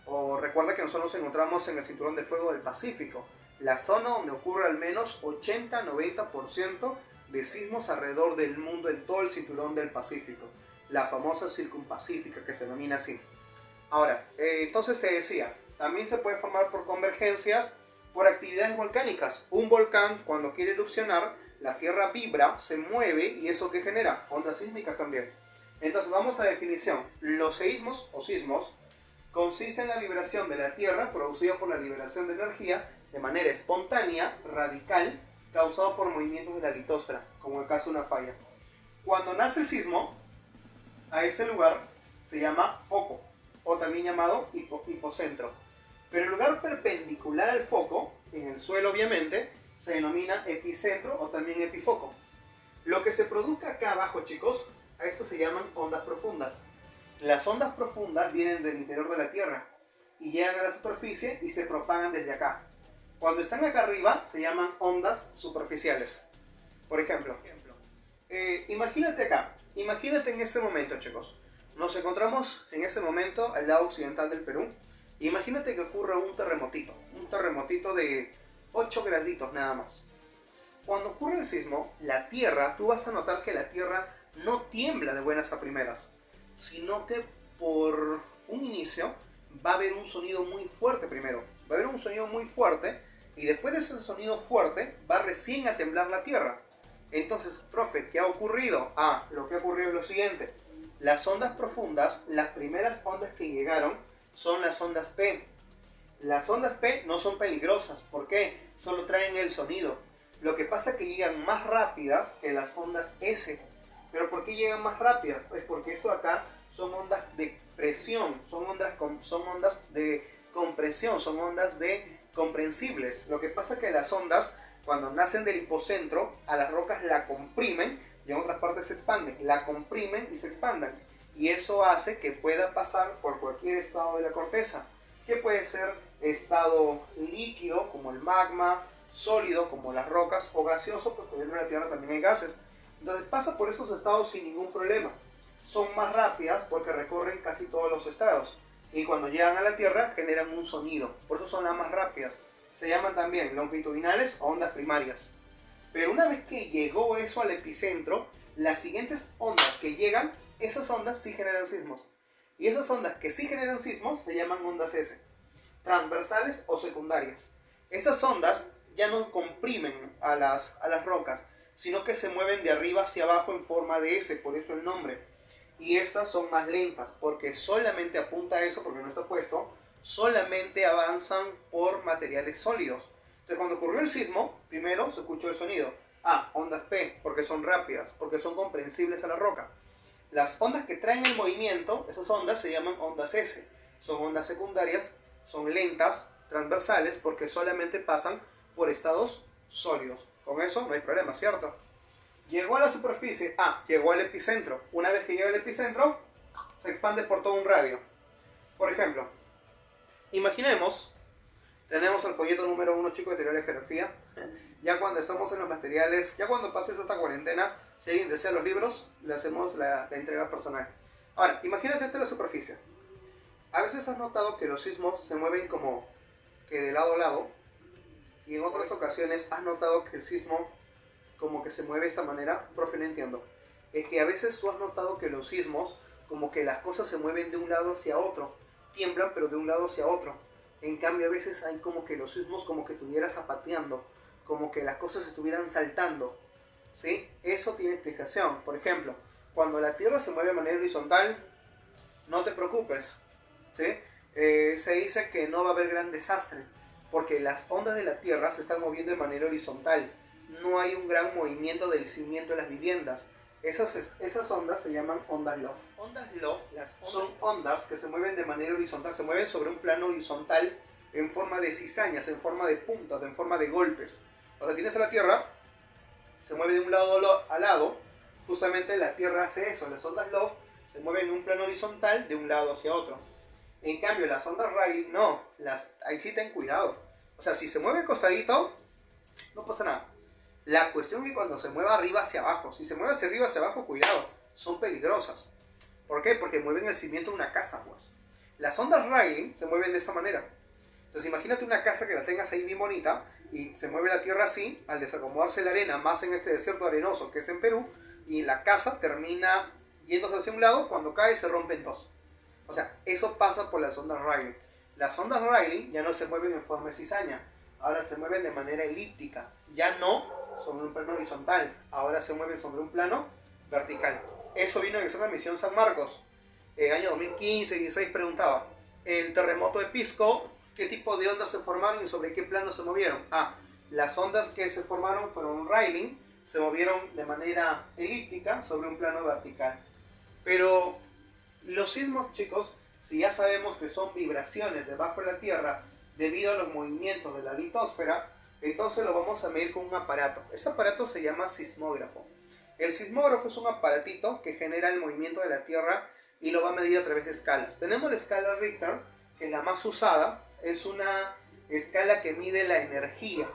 O recuerda que nosotros nos encontramos en el cinturón de fuego del Pacífico, la zona donde ocurre al menos 80-90% de sismos alrededor del mundo en todo el cinturón del Pacífico, la famosa circunpacífica, que se denomina así. Ahora, entonces te decía, también se puede formar por convergencias, por actividades volcánicas. Un volcán, cuando quiere erupcionar, la tierra vibra, se mueve, y eso ¿qué genera? Ondas sísmicas también. Entonces vamos a la definición. Los seísmos o sismos consiste en la vibración de la Tierra producida por la liberación de energía de manera espontánea, radical, causado por movimientos de la litosfera, como el caso de una falla. Cuando nace el sismo, a ese lugar se llama foco, o también llamado hipocentro. Pero el lugar perpendicular al foco, en el suelo obviamente, se denomina epicentro o también epifoco. Lo que se produzca acá abajo, chicos, a eso se llaman ondas profundas. Las ondas profundas vienen del interior de la Tierra y llegan a la superficie y se propagan desde acá. Cuando están acá arriba se llaman ondas superficiales. Por ejemplo, imagínate acá, imagínate en ese momento, chicos. Nos encontramos en ese momento al lado occidental del Perú. Imagínate que ocurra un terremotito de 8 graditos nada más. Cuando ocurre el sismo, la Tierra, tú vas a notar que la Tierra no tiembla de buenas a primeras, sino que por un inicio va a haber un sonido muy fuerte primero. Va a haber un sonido muy fuerte y después de ese sonido fuerte va recién a temblar la Tierra. Entonces, profe, ¿qué ha ocurrido? Lo que ha ocurrido es lo siguiente. Las ondas profundas, las primeras ondas que llegaron son las ondas P. Las ondas P no son peligrosas. ¿Por qué? Solo traen el sonido. Lo que pasa es que llegan más rápidas que las ondas S. ¿Pero por qué llegan más rápidas? Pues porque esto acá son ondas de presión, son ondas de compresión, son ondas de comprensibles. Lo que pasa es que las ondas, cuando nacen del hipocentro, a las rocas la comprimen y en otras partes se expanden. La comprimen y se expandan. Y eso hace que pueda pasar por cualquier estado de la corteza, que puede ser estado líquido, como el magma, sólido, como las rocas, o gaseoso, porque dentro de la Tierra también hay gases. Entonces pasa por esos estados sin ningún problema. Son más rápidas porque recorren casi todos los estados. Y cuando llegan a la Tierra generan un sonido. Por eso son las más rápidas. Se llaman también longitudinales o ondas primarias. Pero una vez que llegó eso al epicentro, las siguientes ondas que llegan, esas ondas sí generan sismos. Y esas ondas que sí generan sismos se llaman ondas S. Transversales o secundarias. Estas ondas ya no comprimen a las rocas, sino que se mueven de arriba hacia abajo en forma de S, por eso el nombre. Y estas son más lentas, porque solamente apunta a eso, porque no está puesto, solamente avanzan por materiales sólidos. Entonces cuando ocurrió el sismo, primero se escuchó el sonido. Ondas P, porque son rápidas, porque son comprensibles a la roca. Las ondas que traen el movimiento, esas ondas se llaman ondas S. Son ondas secundarias, son lentas, transversales, porque solamente pasan por estados sólidos. Con eso no hay problema, ¿cierto? Llegó a la superficie, llegó al epicentro. Una vez que llega al epicentro, se expande por todo un radio. Por ejemplo, imaginemos, tenemos el folleto número 1, chicos, de teoría de geografía. Ya cuando estamos en los materiales, ya cuando pases esta cuarentena, si alguien desea los libros, le hacemos la entrega personal. Ahora, imagínate esta la superficie. A veces has notado que los sismos se mueven como que de lado a lado, y en otras ocasiones has notado que el sismo como que se mueve de esta manera. Profe, no entiendo. Es que a veces tú has notado que los sismos, como que las cosas se mueven de un lado hacia otro, tiemblan pero de un lado hacia otro. En cambio a veces hay como que los sismos como que estuvieran zapateando, como que las cosas estuvieran saltando, ¿sí? Eso tiene explicación. Por ejemplo, cuando la Tierra se mueve de manera horizontal, no te preocupes, ¿sí? Se dice que no va a haber gran desastre, porque las ondas de la Tierra se están moviendo de manera horizontal. No hay un gran movimiento del cimiento de las viviendas. Esas ondas se llaman ondas Loft. Ondas Loft son ondas que se mueven de manera horizontal, se mueven sobre un plano horizontal en forma de cizañas, en forma de puntas, en forma de golpes. O sea, tienes a la Tierra, se mueve de un lado a lado. Justamente la Tierra hace eso. Las ondas Loft se mueven en un plano horizontal de un lado hacia otro. En cambio, las ondas Rayleigh no. Ahí sí ten cuidado. O sea, si se mueve costadito, no pasa nada. La cuestión es que cuando se mueva arriba hacia abajo, si se mueve hacia arriba hacia abajo, cuidado, son peligrosas. ¿Por qué? Porque mueven el cimiento de una casa, pues. Las ondas Rayleigh se mueven de esa manera. Entonces imagínate una casa que la tengas ahí bien bonita y se mueve la tierra así, al desacomodarse la arena, más en este desierto arenoso que es en Perú, y la casa termina yéndose hacia un lado, cuando cae se rompe en dos. O sea, eso pasa por las ondas Rayleigh. Las ondas Rayleigh ya no se mueven en forma de cizaña, ahora se mueven de manera elíptica. Ya no sobre un plano horizontal, ahora se mueven sobre un plano vertical. Eso vino en el examen de Misión San Marcos. Año 2015-16 preguntaba, el terremoto de Pisco, ¿qué tipo de ondas se formaron y sobre qué plano se movieron? Las ondas que se formaron fueron Rayleigh, se movieron de manera elíptica sobre un plano vertical. Pero los sismos, chicos, si ya sabemos que son vibraciones debajo de la Tierra debido a los movimientos de la litosfera, entonces lo vamos a medir con un aparato. Ese aparato se llama sismógrafo. El sismógrafo es un aparatito que genera el movimiento de la Tierra y lo va a medir a través de escalas. Tenemos la escala Richter, que es la más usada. Es una escala que mide la energía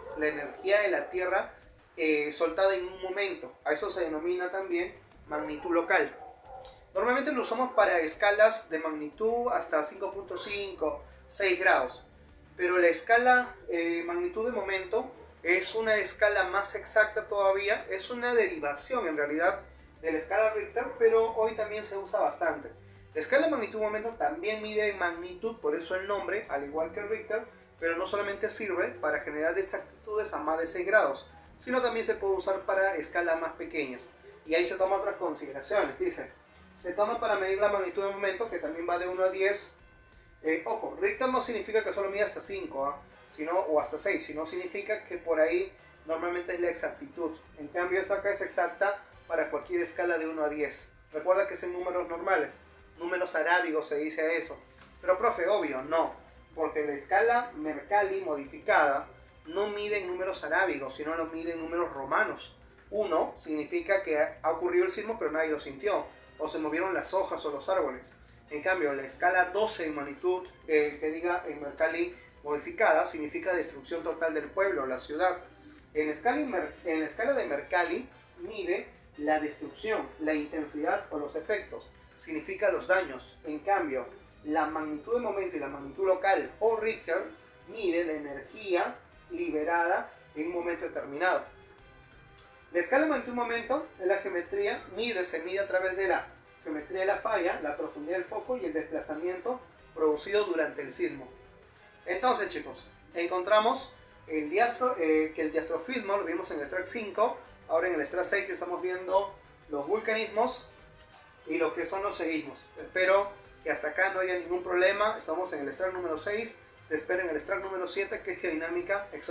de la Tierra soltada en un momento. A eso se denomina también magnitud local. Normalmente lo usamos para escalas de magnitud hasta 5.5, 6 grados. Pero la escala magnitud de momento es una escala más exacta todavía, es una derivación en realidad de la escala Richter, pero hoy también se usa bastante. La escala de magnitud-momento también mide magnitud, por eso el nombre, al igual que el Richter, pero no solamente sirve para generar exactitudes a más de 6 grados, sino también se puede usar para escalas más pequeñas. Y ahí se toman otras consideraciones, dice, se toma para medir la magnitud del momento, que también va de 1 a 10. Ojo, Richter no significa que solo mide hasta 5, sino, o hasta 6, sino significa que por ahí normalmente es la exactitud. En cambio, esta acá es exacta para cualquier escala de 1 a 10. Recuerda que es en números normales, números arábigos se dice eso. Pero profe, obvio, no, porque la escala Mercalli modificada no mide en números arábigos, sino lo mide en números romanos. 1 significa que ha ocurrido el sismo pero nadie lo sintió, o se movieron las hojas o los árboles. En cambio, la escala 12 en magnitud, que diga en Mercalli modificada, significa destrucción total del pueblo, la ciudad. En la escala de Mercalli mide la destrucción, la intensidad o los efectos, significa los daños. En cambio, la magnitud de momento y la magnitud local o Richter mide la energía liberada en un momento determinado. La escala de magnitud-momento en la geometría se mide a través de la geometría de la falla, la profundidad del foco y el desplazamiento producido durante el sismo. Entonces, chicos, encontramos que el diastrofismo lo vimos en el extract 5, ahora en el extract 6 que estamos viendo los vulcanismos y lo que son los seísmos. Espero que hasta acá no haya ningún problema, estamos en el extract número 6, te espero en el extract número 7 que es geodinámica exótica.